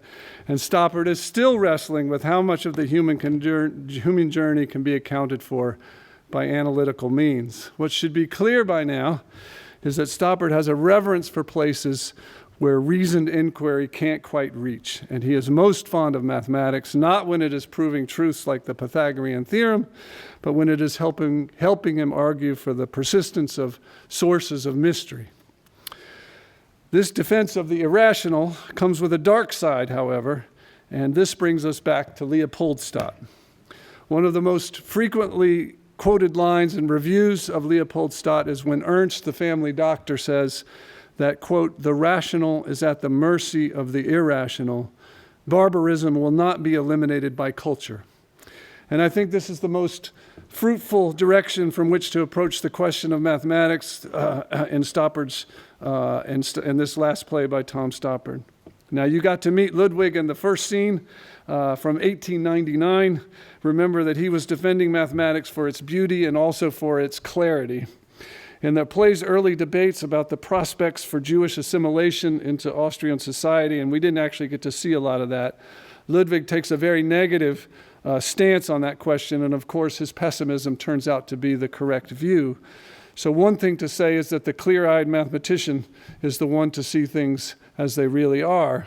Speaker 2: and Stoppard is still wrestling with how much of the human journey can be accounted for by analytical means. What should be clear by now is that Stoppard has a reverence for places where reasoned inquiry can't quite reach, and he is most fond of mathematics, not when it is proving truths like the Pythagorean theorem, but when it is helping him argue for the persistence of sources of mystery. This defense of the irrational comes with a dark side, however, and this brings us back to Leopoldstadt. One of the most frequently quoted lines in reviews of Leopoldstadt is when Ernst, the family doctor, says that, quote, "the rational is at the mercy of the irrational. Barbarism will not be eliminated by culture." And I think this is the most fruitful direction from which to approach the question of mathematics in Stoppard's, in this last play by Tom Stoppard. Now, you got to meet Ludwig in the first scene from 1899. Remember that he was defending mathematics for its beauty and also for its clarity. In the play's early debates about the prospects for Jewish assimilation into Austrian society, and we didn't actually get to see a lot of that, Ludwig takes a very negative stance on that question, and of course his pessimism turns out to be the correct view. So one thing to say is that the clear-eyed mathematician is the one to see things as they really are.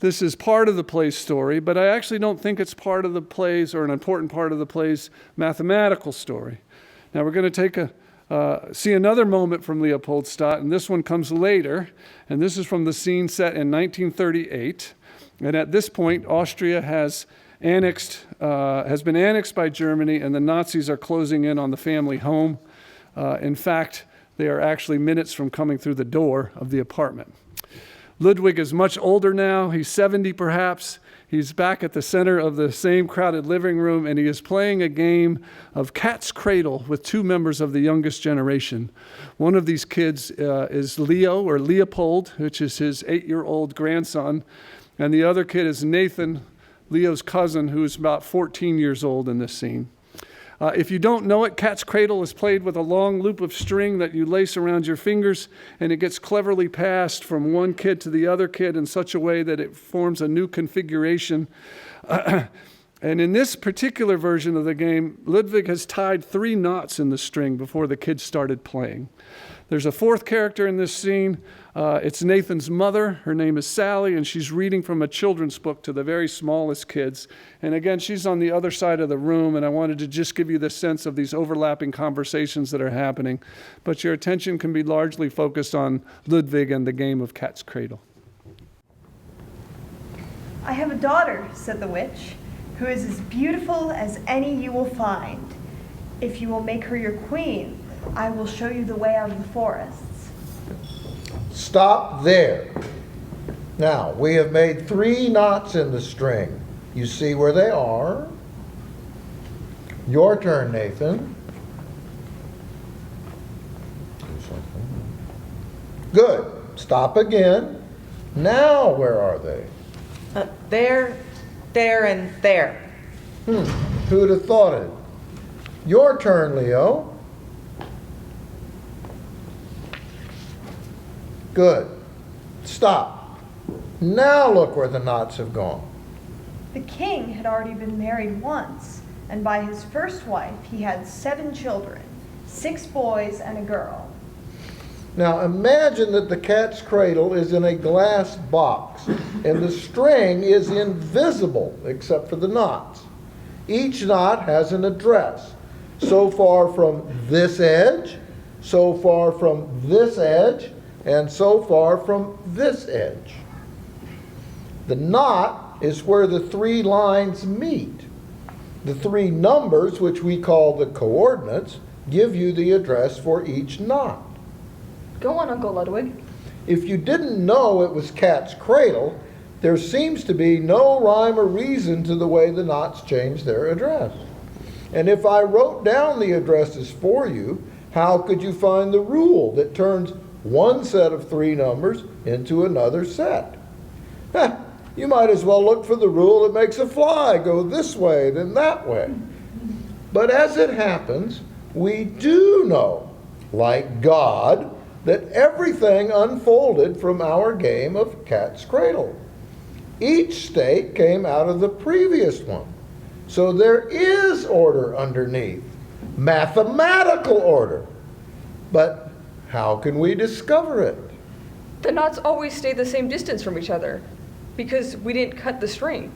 Speaker 2: This is part of the play's story, but I actually don't think it's part of the play's, or an important part of the play's, mathematical story. Now we're going to see another moment from Leopoldstadt, and this one comes later, and this is from the scene set in 1938. And at this point, Austria has been annexed by Germany, and the Nazis are closing in on the family home. In fact, they are actually minutes from coming through the door of the apartment. Ludwig is much older now. He's 70 perhaps. He's back at the center of the same crowded living room, and he is playing a game of cat's cradle with two members of the youngest generation. One of these kids is Leo, or Leopold, which is his 8-year-old grandson, and the other kid is Nathan, Leo's cousin, who is about 14 years old in this scene. If you don't know it, cat's cradle is played with a long loop of string that you lace around your fingers, and it gets cleverly passed from one kid to the other kid in such a way that it forms a new configuration. And in this particular version of the game, Ludwig has tied 3 knots in the string before the kids started playing. There's a 4th character in this scene. It's Nathan's mother. Her name is Sally, and she's reading from a children's book to the very smallest kids. And again, she's on the other side of the room, and I wanted to just give you the sense of these overlapping conversations that are happening. But your attention can be largely focused on Ludwig and the game of cat's cradle.
Speaker 5: I have a daughter, said the witch, who is as beautiful as any you will find. If you will make her your queen, I will show you the way out of the forests.
Speaker 4: Stop there. Now, we have made 3 knots in the string. You see where they are? Your turn, Nathan. Do something. Good. Stop again. Now, where are they?
Speaker 7: There, and there.
Speaker 4: Who'd have thought it? Your turn, Leo. Good. Stop. Now look where the knots have gone.
Speaker 5: The king had already been married once, and by his first wife he had 7 children, 6 boys and a girl.
Speaker 4: Now imagine that the cat's cradle is in a glass box, and the string is invisible except for the knots. Each knot has an address. So far from this edge, so far from this edge, and so far from this edge. The knot is where the 3 lines meet. The 3 numbers, which we call the coordinates, give you the address for each knot.
Speaker 9: Go on, Uncle Ludwig.
Speaker 4: If you didn't know it was cat's cradle, there seems to be no rhyme or reason to the way the knots change their address. And if I wrote down the addresses for you, how could you find the rule that turns one set of 3 numbers into another set? You might as well look for the rule that makes a fly go this way than that way. But as it happens, we do know, like God, that everything unfolded from our game of cat's cradle. Each state came out of the previous one. So there is order underneath, mathematical order. But how can we discover it?
Speaker 9: The knots always stay the same distance from each other because we didn't cut the string.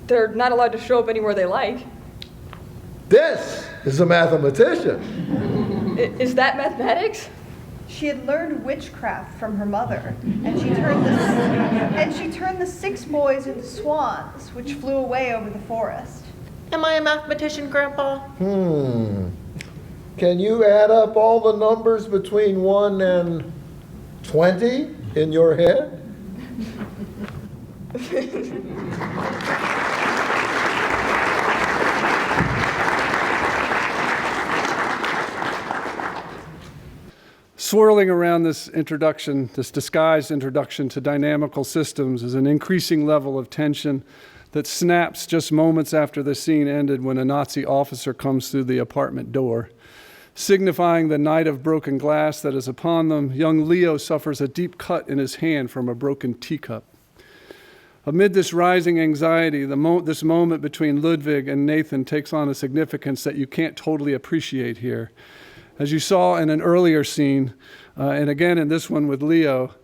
Speaker 9: They're not allowed to show up anywhere they like.
Speaker 4: This is a mathematician.
Speaker 9: Is that mathematics?
Speaker 5: She had learned witchcraft from her mother, and she turned the 6 boys into swans, which flew away over the forest.
Speaker 7: Am I a mathematician, Grandpa?
Speaker 4: Can you add up all the numbers between 1 and 20 in your head?
Speaker 2: Swirling around this introduction, this disguised introduction to dynamical systems, is an increasing level of tension that snaps just moments after the scene ended when a Nazi officer comes through the apartment door. Signifying the night of broken glass that is upon them, young Leo suffers a deep cut in his hand from a broken teacup. Amid this rising anxiety, this moment between Ludwig and Nathan takes on a significance that you can't totally appreciate here. As you saw in an earlier scene, and again in this one with Leo,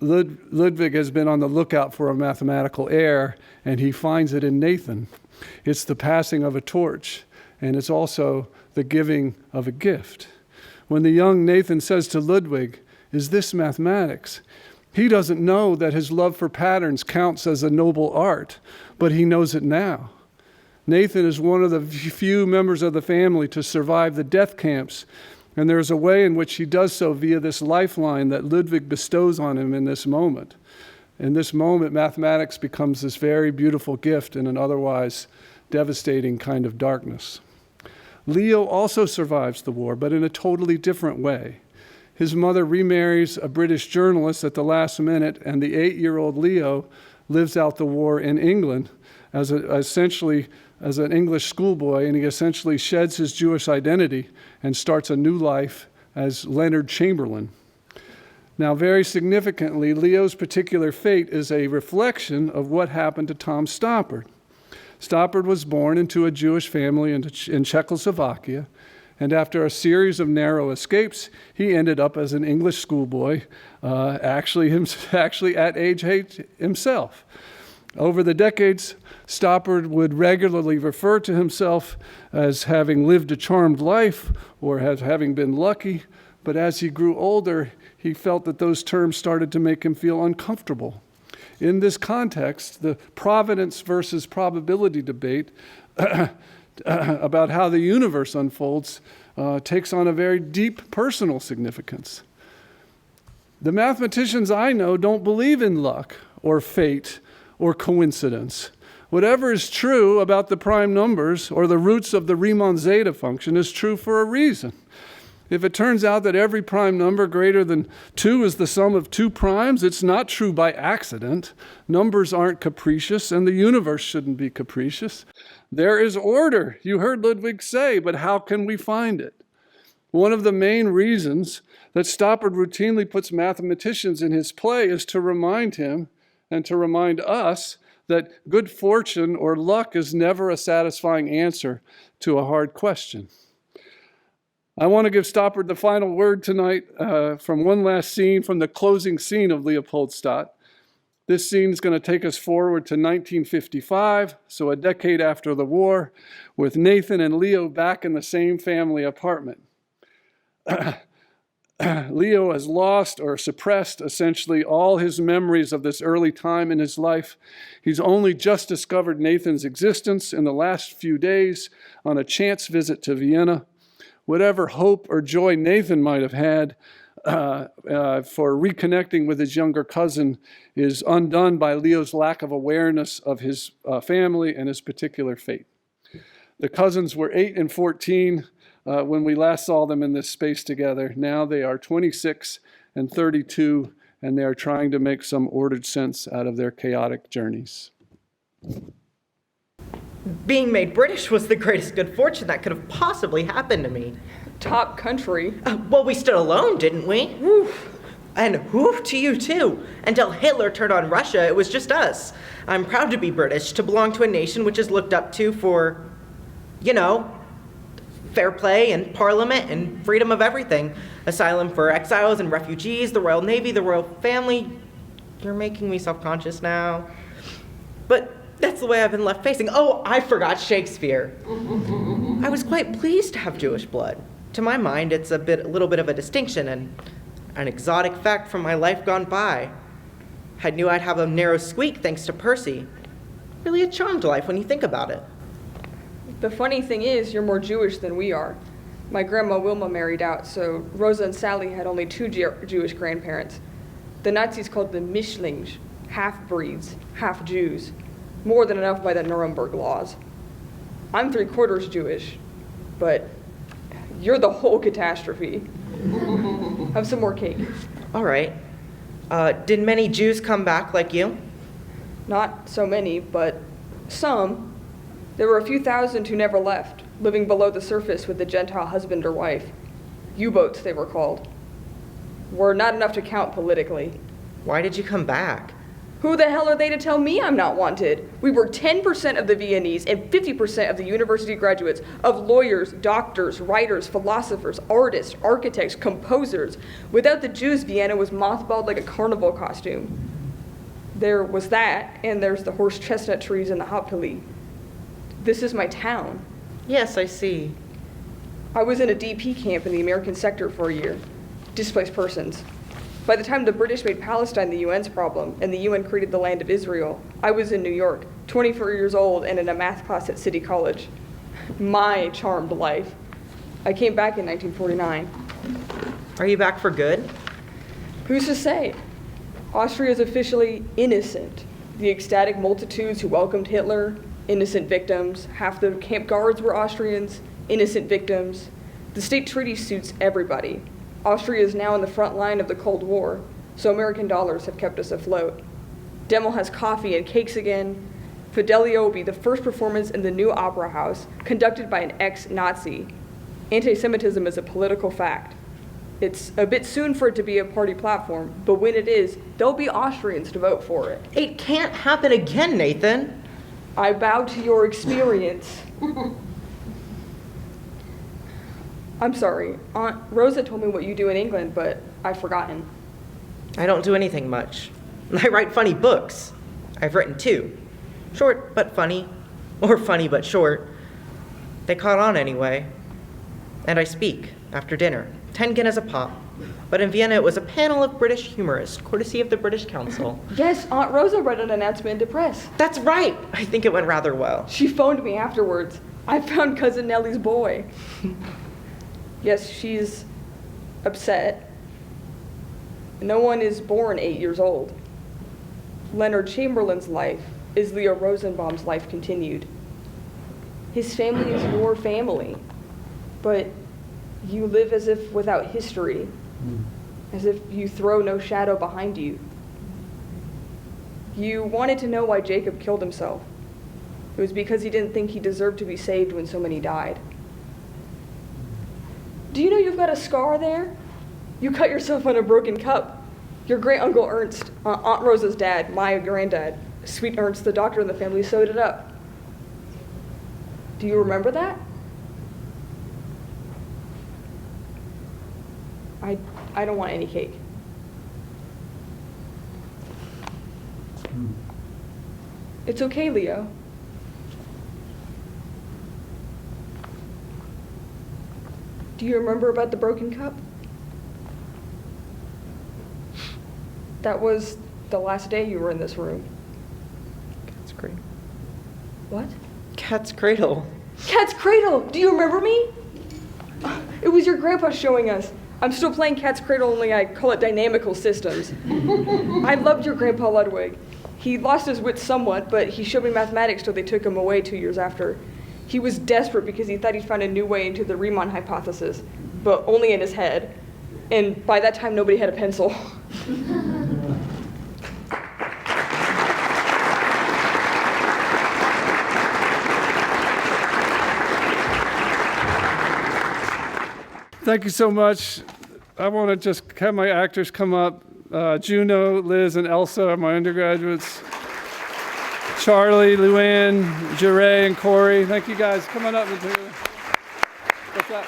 Speaker 2: Ludwig has been on the lookout for a mathematical error, and he finds it in Nathan. It's the passing of a torch, and it's also the giving of a gift. When the young Nathan says to Ludwig, "Is this mathematics?" he doesn't know that his love for patterns counts as a noble art, but he knows it now. Nathan is one of the few members of the family to survive the death camps, and there's a way in which he does so via this lifeline that Ludwig bestows on him in this moment. In this moment, mathematics becomes this very beautiful gift in an otherwise devastating kind of darkness. Leo also survives the war, but in a totally different way. His mother remarries a British journalist at the last minute, and the 8-year-old Leo lives out the war in England essentially as an English schoolboy, and he essentially sheds his Jewish identity and starts a new life as Leonard Chamberlain. Now, very significantly, Leo's particular fate is a reflection of what happened to Tom Stoppard. Stoppard was born into a Jewish family in Czechoslovakia, and after a series of narrow escapes, he ended up as an English schoolboy, actually at age 8 himself. Over the decades, Stoppard would regularly refer to himself as having lived a charmed life or as having been lucky, but as he grew older, he felt that those terms started to make him feel uncomfortable. In this context, the providence versus probability debate about how the universe unfolds takes on a very deep personal significance. The mathematicians I know don't believe in luck or fate or coincidence. Whatever is true about the prime numbers or the roots of the Riemann zeta function is true for a reason. If it turns out that every prime number greater than 2 is the sum of 2 primes, it's not true by accident. Numbers aren't capricious, and the universe shouldn't be capricious. There is order, you heard Ludwig say, but how can we find it? One of the main reasons that Stoppard routinely puts mathematicians in his play is to remind him and to remind us that good fortune or luck is never a satisfying answer to a hard question. I want to give Stoppard the final word tonight from one last scene from the closing scene of Leopoldstadt. This scene is going to take us forward to 1955, so a decade after the war, with Nathan and Leo back in the same family apartment. Leo has lost or suppressed essentially all his memories of this early time in his life. He's only just discovered Nathan's existence in the last few days on a chance visit to Vienna. Whatever hope or joy Nathan might have had for reconnecting with his younger cousin is undone by Leo's lack of awareness of his family and his particular fate. The cousins were 8 and 14 when we last saw them in this space together. Now they are 26 and 32, and they are trying to make some ordered sense out of their chaotic journeys.
Speaker 7: Being made British was the greatest good fortune that could have possibly happened to me.
Speaker 9: Top country.
Speaker 7: Well, we stood alone, didn't we? Woo. And woo to you too. Until Hitler turned on Russia, it was just us. I'm proud to be British, to belong to a nation which is looked up to for, fair play and parliament and freedom of everything. Asylum for exiles and refugees, the Royal Navy, the royal family. You're making me self-conscious now. But that's the way I've been left facing. Oh, I forgot Shakespeare. I was quite pleased to have Jewish blood. To my mind, it's a little bit of a distinction and an exotic fact from my life gone by. I knew I'd have a narrow squeak thanks to Percy. Really a charmed life when you think about it.
Speaker 9: The funny thing is, you're more Jewish than we are. My grandma Wilma married out, so Rosa and Sally had only 2 Jewish grandparents. The Nazis called them Mischlinge, half-breeds, half-Jews. More than enough by the Nuremberg laws. I'm 3/4 Jewish, but you're the whole catastrophe. Have some more cake.
Speaker 7: All right. Did many Jews come back like you?
Speaker 9: Not so many, but some. There were a few thousand who never left, living below the surface with a Gentile husband or wife. U-boats, they were called. Were not enough to count politically.
Speaker 7: Why did you come back?
Speaker 9: Who the hell are they to tell me I'm not wanted? We were 10% of the Viennese and 50% of the university graduates, of lawyers, doctors, writers, philosophers, artists, architects, composers. Without the Jews, Vienna was mothballed like a carnival costume. There was that, and there's the horse chestnut trees and the Hauptallee. This is my town.
Speaker 7: Yes, I see.
Speaker 9: I was in a DP camp in the American sector for a year. Displaced persons. By the time the British made Palestine the UN's problem and the UN created the land of Israel, I was in New York, 24 years old and in a math class at City College. My charmed life. I came back in 1949.
Speaker 7: Are you back for good?
Speaker 9: Who's to say? Austria is officially innocent. The ecstatic multitudes who welcomed Hitler, innocent victims. Half the camp guards were Austrians, innocent victims. The state treaty suits everybody. Austria is now in the front line of the Cold War, so American dollars have kept us afloat. Demel has coffee and cakes again. Fidelio will be the first performance in the new opera house, conducted by an ex-Nazi. Anti-Semitism is a political fact. It's a bit soon for it to be a party platform, but when it is, there'll be Austrians to vote for it.
Speaker 7: It can't happen again, Nathan.
Speaker 9: I bow to your experience. I'm sorry, Aunt Rosa told me what you do in England, but I've forgotten.
Speaker 7: I don't do anything much. I write funny books. I've written 2. Short but funny, or funny but short. They caught on anyway. And I speak after dinner. 10 guineas a pop. But in Vienna, it was a panel of British humorists, courtesy of the British Council.
Speaker 9: Yes, Aunt Rosa read an announcement in the press.
Speaker 7: That's right. I think it went rather well.
Speaker 9: She phoned me afterwards. I found Cousin Nellie's boy. Yes, she's upset. No one is born 8 years old. Leonard Chamberlain's life is Leo Rosenbaum's life continued. His family is your family, but you live as if without history, as if you throw no shadow behind you. You wanted to know why Jacob killed himself. It was because he didn't think he deserved to be saved when so many died. Do you know you've got a scar there? You cut yourself on a broken cup. Your great-uncle Ernst, Aunt Rosa's dad, my granddad, sweet Ernst, the doctor in the family, sewed it up. Do you remember that? I don't want any cake. It's okay, Leo. Do you remember about the broken cup? That was the last day you were in this room.
Speaker 7: Cat's Cradle.
Speaker 9: What?
Speaker 7: Cat's Cradle.
Speaker 9: Cat's Cradle! Do you remember me? It was your grandpa showing us. I'm still playing Cat's Cradle, only I call it dynamical systems. I loved your grandpa Ludwig. He lost his wits somewhat, but he showed me mathematics till they took him away 2 years after. He was desperate because he thought he'd found a new way into the Riemann hypothesis, but only in his head. And by that time, nobody had a pencil.
Speaker 2: Thank you so much. I want to just have my actors come up. Juno, Liz, and Elsa are my undergraduates. Charlie, Luann, Jure, and Corey. Thank you guys. Come on up. What's that?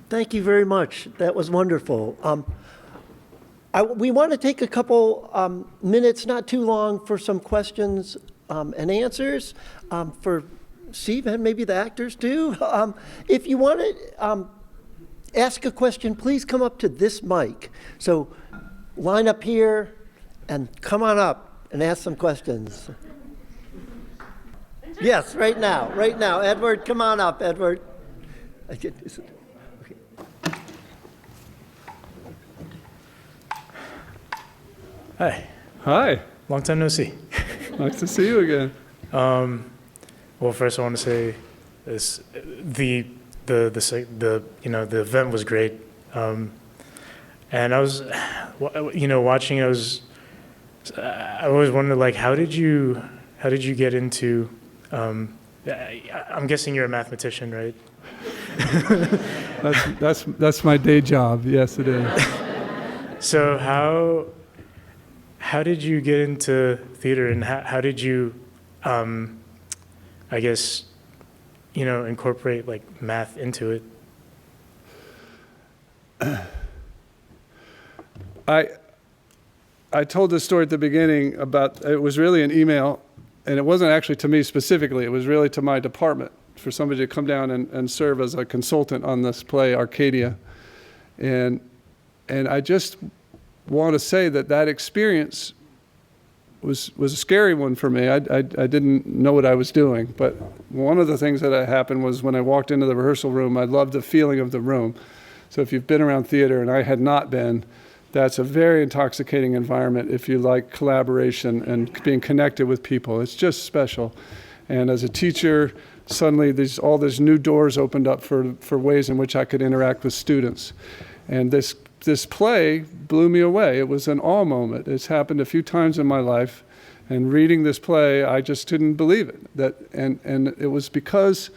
Speaker 1: Thank you very much. That was wonderful. We want to take a couple minutes, not too long, for some questions and answers for Steve and maybe the actors too. If you want to ask a question, please come up to this mic. So line up here and come on up and ask some questions. Yes, right now. Edward, come on up, Edward.
Speaker 10: Hi.
Speaker 2: Hi.
Speaker 10: Long time no see.
Speaker 2: Nice to see you again.
Speaker 10: Well, first I want to say this: the event was great, and I was, watching. I always wondered, like, how did you get into? I'm guessing you're a mathematician, right?
Speaker 2: That's my day job. Yes, it is.
Speaker 10: So how did you get into theater, and how did you, I guess, incorporate like math into it?
Speaker 2: I told this story at the beginning about, it was really an email, and it wasn't actually to me specifically, it was really to my department for somebody to come down and serve as a consultant on this play, Arcadia. And I just want to say that experience was a scary one for me. I didn't know what I was doing, but one of the things that happened was when I walked into the rehearsal room, I loved the feeling of the room. So if you've been around theater, and I had not been, that's a very intoxicating environment if you like collaboration and being connected with people. It's just special. And as a teacher, suddenly all these new doors opened up for ways in which I could interact with students. And this play blew me away. It was an awe moment. It's happened a few times in my life. And reading this play, I just couldn't believe it. And it was because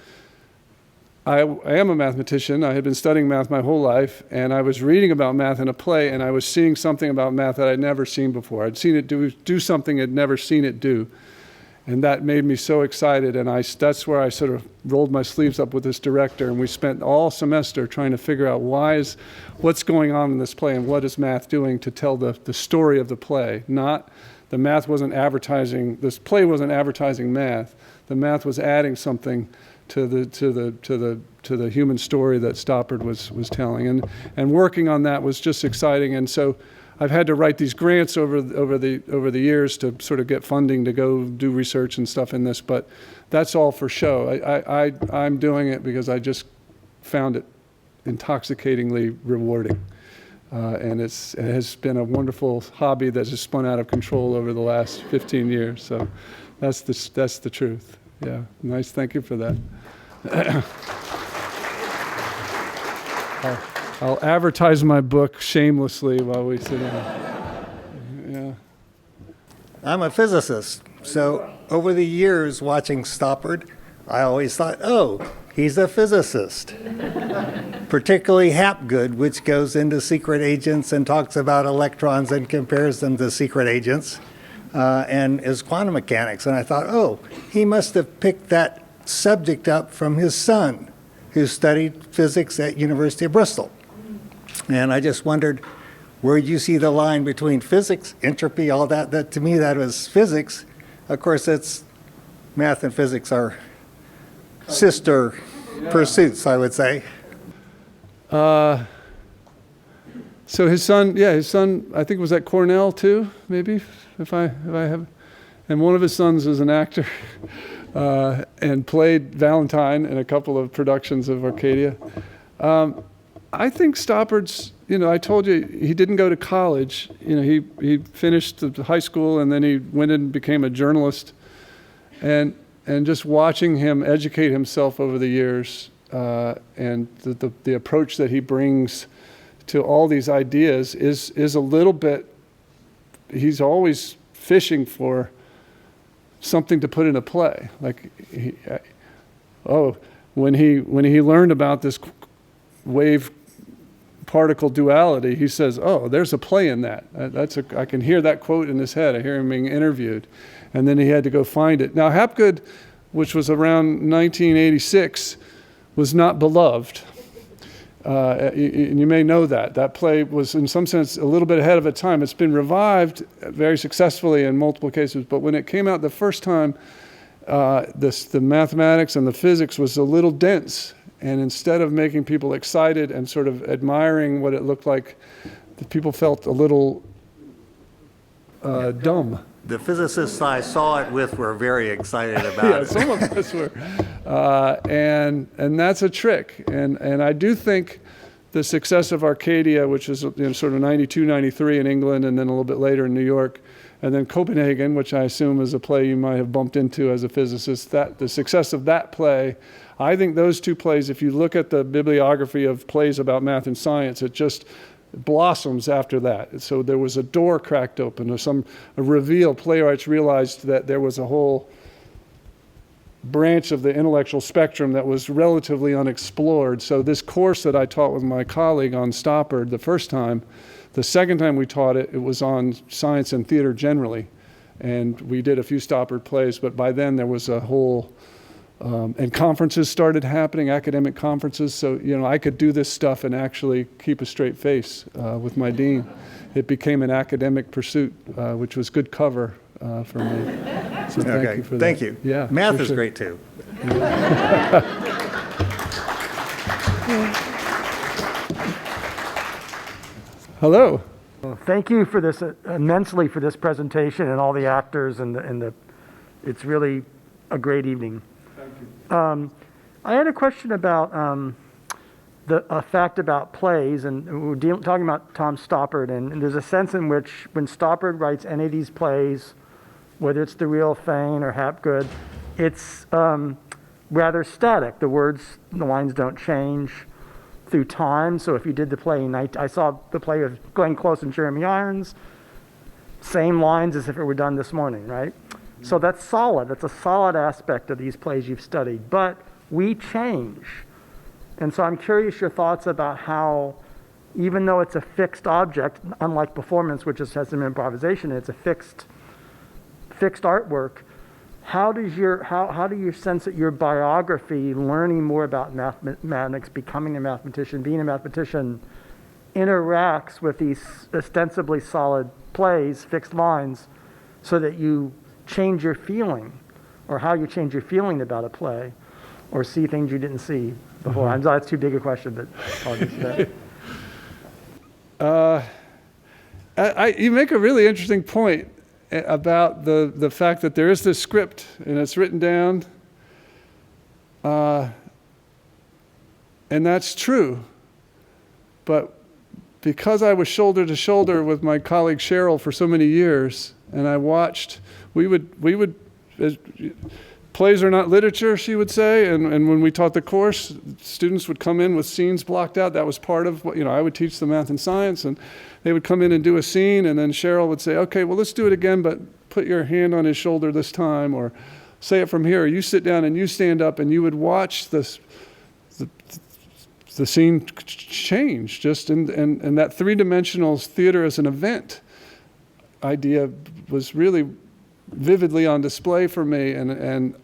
Speaker 2: I am a mathematician. I had been studying math my whole life, and I was reading about math in a play, and I was seeing something about math that I'd never seen before. I'd seen it do something I'd never seen it do. And that made me so excited, and that's where I sort of rolled my sleeves up with this director, and we spent all semester trying to figure out what's going on in this play and what is math doing to tell the story of the play. The math wasn't advertising, this play wasn't advertising math. The math was adding something to the human story that Stoppard was telling, and working on that was just exciting. And so I've had to write these grants over the years to sort of get funding to go do research and stuff in this, but that's all for show. I'm doing it because I just found it intoxicatingly rewarding, and it has been a wonderful hobby that has spun out of control over the last 15 years. So that's the truth. Yeah, nice. Thank you for that. I'll advertise my book shamelessly while we sit down. Yeah.
Speaker 11: I'm a physicist, so over the years watching Stoppard, I always thought, oh, he's a physicist. Particularly Hapgood, which goes into secret agents and talks about electrons and compares them to secret agents, and is quantum mechanics. And I thought, oh, he must have picked that subject up from his son, who studied physics at University of Bristol. And I just wondered, where do you see the line between physics, entropy, all that? That to me, that was physics. Of course, it's math and physics are sister pursuits, I would say.
Speaker 2: So his son, I think was at Cornell too, maybe, if I have. And one of his sons is an actor and played Valentine in a couple of productions of Arcadia. I think Stoppard's, I told you he didn't go to college. He finished the high school and then he went and became a journalist. And just watching him educate himself over the years and the approach that he brings to all these ideas is a little bit, he's always fishing for something to put in a play. Like, when he learned about this wave particle duality, he says, oh, there's a play in that. I can hear that quote in his head. I hear him being interviewed. And then he had to go find it. Now, Hapgood, which was around 1986, was not beloved. And you may know that. That play was, in some sense, a little bit ahead of its time. It's been revived very successfully in multiple cases, but when it came out the first time, the mathematics and the physics was a little dense. And instead of making people excited and sort of admiring what it looked like, the people felt a little dumb.
Speaker 11: The physicists I saw it with were very excited about
Speaker 2: Yeah,
Speaker 11: it.
Speaker 2: some of us were. And that's a trick. And I do think the success of Arcadia, which is sort of 92, 93 in England, and then a little bit later in New York, and then Copenhagen, which I assume is a play you might have bumped into as a physicist, the success of that play, I think those two plays, if you look at the bibliography of plays about math and science, it just blossoms after that. So there was a door cracked open, or a reveal. Playwrights realized that there was a whole branch of the intellectual spectrum that was relatively unexplored. So this course that I taught with my colleague on Stoppard the first time, the second time we taught it, it was on science and theater generally. And we did a few Stoppard plays, but by then there was a whole, and conferences started happening, academic conferences. So, I could do this stuff and actually keep a straight face with my dean. It became an academic pursuit, which was good cover for me. So thank you for that.
Speaker 11: Thank you.
Speaker 2: Yeah,
Speaker 11: Math
Speaker 2: for
Speaker 11: is
Speaker 2: sure.
Speaker 11: great too.
Speaker 2: Hello.
Speaker 12: Well, thank you for this immensely for this presentation and all the actors and it's really a great evening. Thank you. I had a question about a fact about plays, and we're talking about Tom Stoppard, and there's a sense in which when Stoppard writes any of these plays, whether it's The Real Thing or Hapgood, it's rather static. The lines don't change through time. So if you did the play, I saw the play of Glenn Close and Jeremy Irons, same lines as if it were done this morning, right? So that's solid. That's a solid aspect of these plays you've studied. But we change. And so I'm curious your thoughts about how, even though it's a fixed object, unlike performance, which just has some improvisation, it's a fixed artwork. How do you sense that your biography, learning more about mathematics, becoming a mathematician, being a mathematician, interacts with these ostensibly solid plays, fixed lines, so that you change your feeling, or how you change your feeling about a play, or see things you didn't see before? I'm sorry, that's too big a question, but I'll just say that.
Speaker 2: You make a really interesting point about the fact that there is this script and it's written down, and that's true. But because I was shoulder to shoulder with my colleague Cheryl for so many years, and I watched, we would plays are not literature, she would say, and when we taught the course, students would come in with scenes blocked out. That was part of what, I would teach them math and science, and they would come in and do a scene, and then Cheryl would say, okay, well, let's do it again, but put your hand on his shoulder this time, or say it from here, or you sit down and you stand up, and you would watch the scene change, just, and that three-dimensional theater as an event idea was really vividly on display for me, and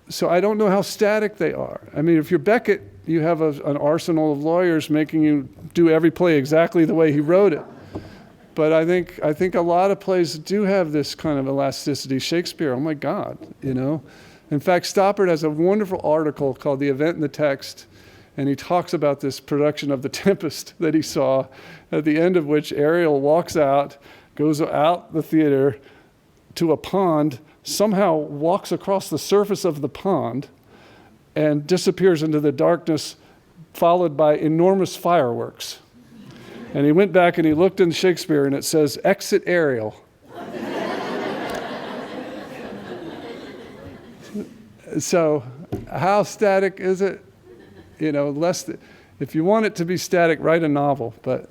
Speaker 2: so I don't know how static they are. I mean, if you're Beckett, you have an arsenal of lawyers making you do every play exactly the way he wrote it. But I think a lot of plays do have this kind of elasticity. Shakespeare, oh my God, In fact, Stoppard has a wonderful article called "The Event in the Text," and he talks about this production of The Tempest that he saw, at the end of which Ariel walks out, goes out the theater to a pond, somehow walks across the surface of the pond, and disappears into the darkness, followed by enormous fireworks. And he went back and he looked in Shakespeare, and it says, "Exit Ariel." So how static is it? If you want it to be static, write a novel. But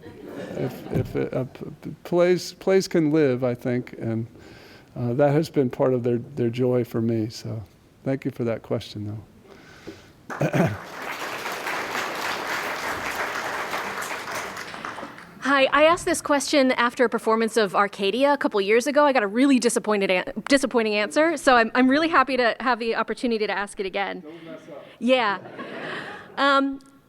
Speaker 2: plays can live, I think, and that has been part of their joy for me. So thank you for that question, though.
Speaker 13: Hi, I asked this question after a performance of Arcadia a couple years ago. I got a really disappointing answer, so I'm really happy to have the opportunity to ask it again.
Speaker 2: Don't mess up.
Speaker 13: Yeah.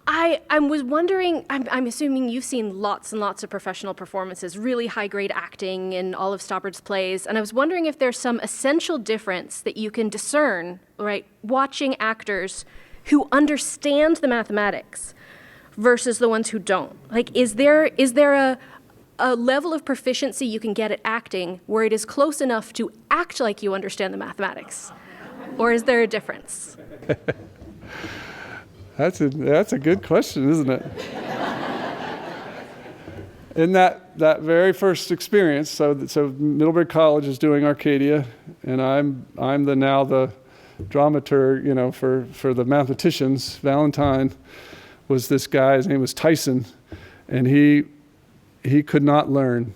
Speaker 13: I was wondering, I'm assuming you've seen lots and lots of professional performances, really high-grade acting in all of Stoppard's plays, and I was wondering if there's some essential difference that you can discern, right, watching actors who understand the mathematics versus the ones who don't. Like, is there a level of proficiency you can get at acting where it is close enough to act like you understand the mathematics? Or is there a difference?
Speaker 2: That's a good question, isn't it? In that very first experience, so Middlebury College is doing Arcadia, and I'm now the dramaturg, for the mathematicians. Valentine was this guy, his name was Tyson, and he could not learn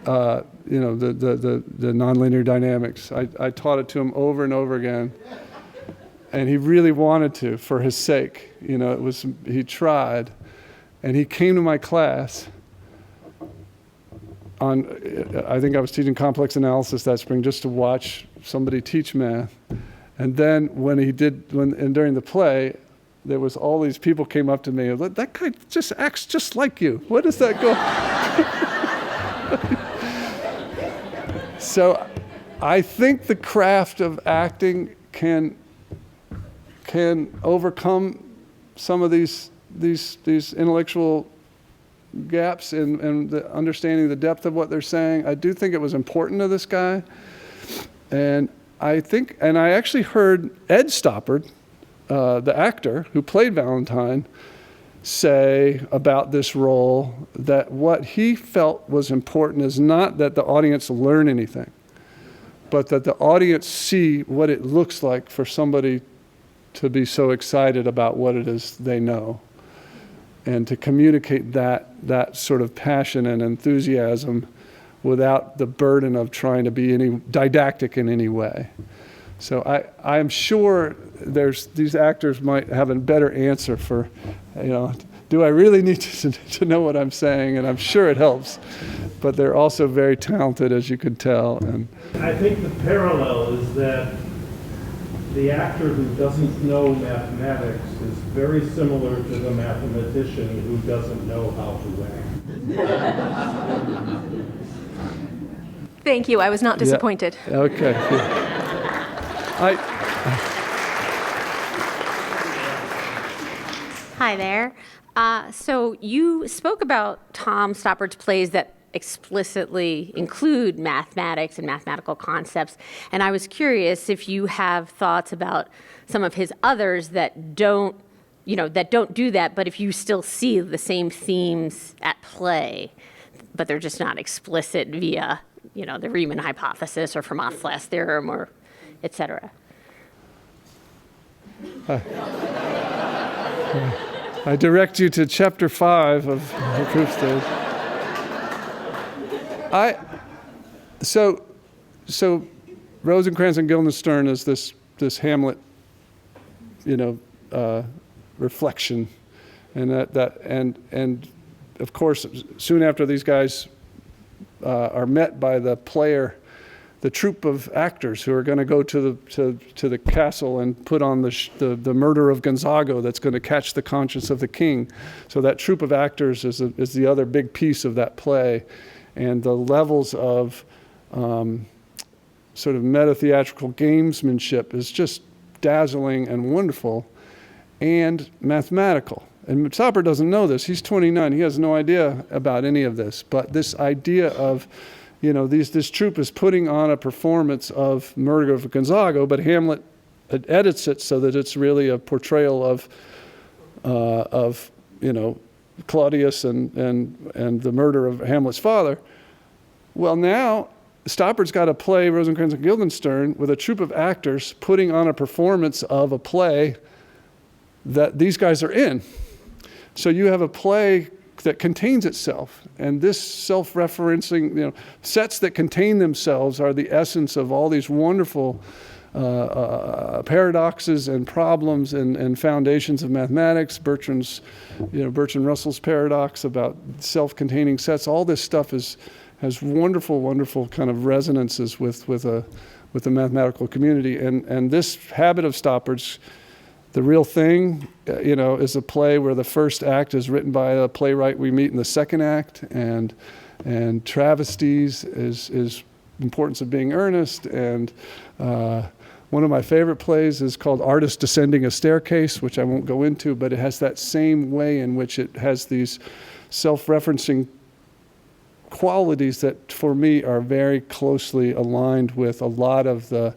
Speaker 2: the nonlinear dynamics. I taught it to him over and over again, and he really wanted to, for his sake. He tried, and he came to my class I think I was teaching complex analysis that spring, just to watch somebody teach math. And then during the play, there was all these people came up to me, that guy just acts just like you. What does that go? So I think the craft of acting can overcome some of these intellectual gaps in the understanding the depth of what they're saying. I do think it was important to this guy. And I actually heard Ed Stoppard, the actor who played Valentine say about this role that what he felt was important is not that the audience learn anything, but that the audience see what it looks like for somebody to be so excited about what it is they know, and to communicate that sort of passion and enthusiasm without the burden of trying to be any didactic in any way. So I'm sure these actors might have a better answer for, do I really need to know what I'm saying? And I'm sure it helps, but they're also very talented, as you could tell. And
Speaker 3: I think the parallel is that the actor who doesn't know mathematics is very similar to the mathematician who doesn't know how to act.
Speaker 13: Thank you. I was not disappointed.
Speaker 2: Yeah. Okay.
Speaker 14: Hi there. So you spoke about Tom Stoppard's plays that explicitly include mathematics and mathematical concepts, and I was curious if you have thoughts about some of his others that don't do that, but if you still see the same themes at play, but they're just not explicit via, the Riemann hypothesis or Fermat's last theorem or et cetera.
Speaker 2: I direct you to chapter 5 of the proof stage. So Rosencrantz and Guildenstern is this Hamlet, reflection, and of course, soon after these guys are met by the troupe of actors who are going to go to the castle and put on the murder of Gonzago that's going to catch the conscience of the king. So that troupe of actors is the other big piece of that play, and the levels of sort of meta-theatrical gamesmanship is just dazzling and wonderful and mathematical. And Stoppard doesn't know this. He's 29. He has no idea about any of this. But this idea of, this troupe is putting on a performance of Murder of Gonzago, but Hamlet edits it so that it's really a portrayal of Claudius and the murder of Hamlet's father. Well, now Stoppard's got to play Rosencrantz and Guildenstern with a troupe of actors putting on a performance of a play that these guys are in. So you have a play that contains itself, and this self-referencing, sets that contain themselves are the essence of all these wonderful paradoxes and problems and foundations of mathematics. Bertrand Russell's paradox about self-containing sets. All this stuff has wonderful, wonderful kind of resonances with the mathematical community, and this habit of Stoppard's. The Real Thing, is a play where the first act is written by a playwright we meet in the second act, and Travesties is Importance of Being Earnest, and one of my favorite plays is called Artist Descending a Staircase, which I won't go into, but it has that same way in which it has these self-referencing qualities that for me are very closely aligned with a lot of the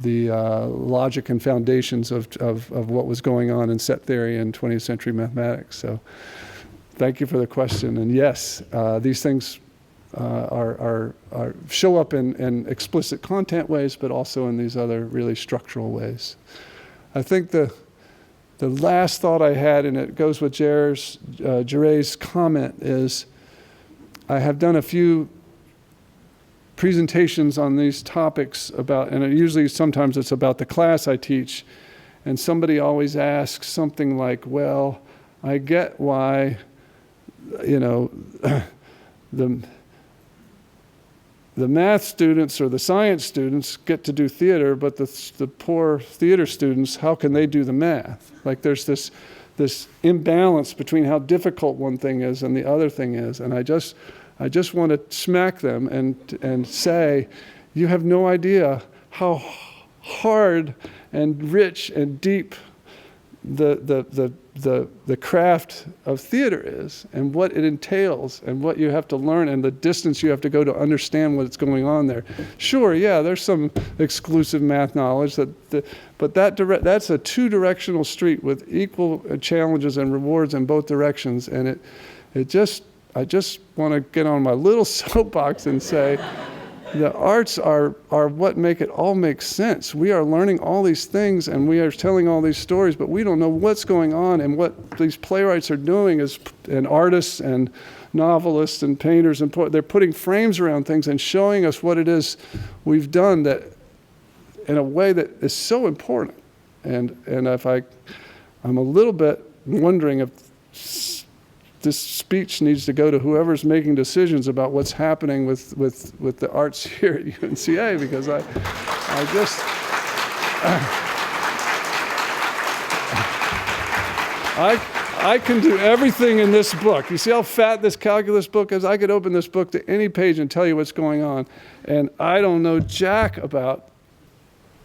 Speaker 2: logic and foundations of what was going on in set theory and 20th century mathematics. So thank you for the question. And yes, these things show up in explicit content ways, but also in these other really structural ways. I think the last thought I had, and it goes with Jeray's comment, is I have done a few presentations on these topics and usually sometimes it's about the class I teach, and somebody always asks something like, well, I get why, the math students or the science students get to do theater, but the poor theater students, how can they do the math? Like there's this imbalance between how difficult one thing is and the other thing is, and I just want to smack them and say, you have no idea how hard and rich and deep the craft of theater is, and what it entails, and what you have to learn, and the distance you have to go to understand what's going on there. Sure, yeah, there's some exclusive math knowledge, but that's a two-directional street with equal challenges and rewards in both directions. And I just want to get on my little soapbox and say, the arts are what make it all make sense. We are learning all these things, and we are telling all these stories, but we don't know what's going on, and what these playwrights are doing and artists and novelists and painters and they're putting frames around things and showing us what it is we've done that in a way that is so important. And I'm a little bit wondering if this speech needs to go to whoever's making decisions about what's happening with the arts here at UNCA, because I can do everything in this book. You see how fat this calculus book is? I could open this book to any page and tell you what's going on, and I don't know jack about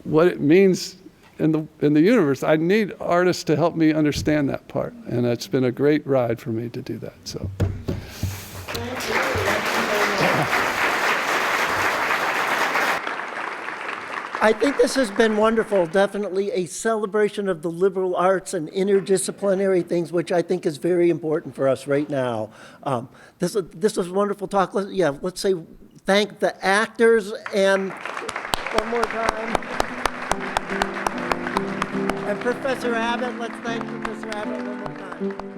Speaker 2: what it means in the universe. I need artists to help me understand that part, and it's been a great ride for me to do that. So.
Speaker 1: I think this has been wonderful, definitely a celebration of the liberal arts and interdisciplinary things, which I think is very important for us right now. This was a wonderful talk. Let's say thank the actors, and one more time. And Professor Abbott, let's thank Professor Abbott one more time.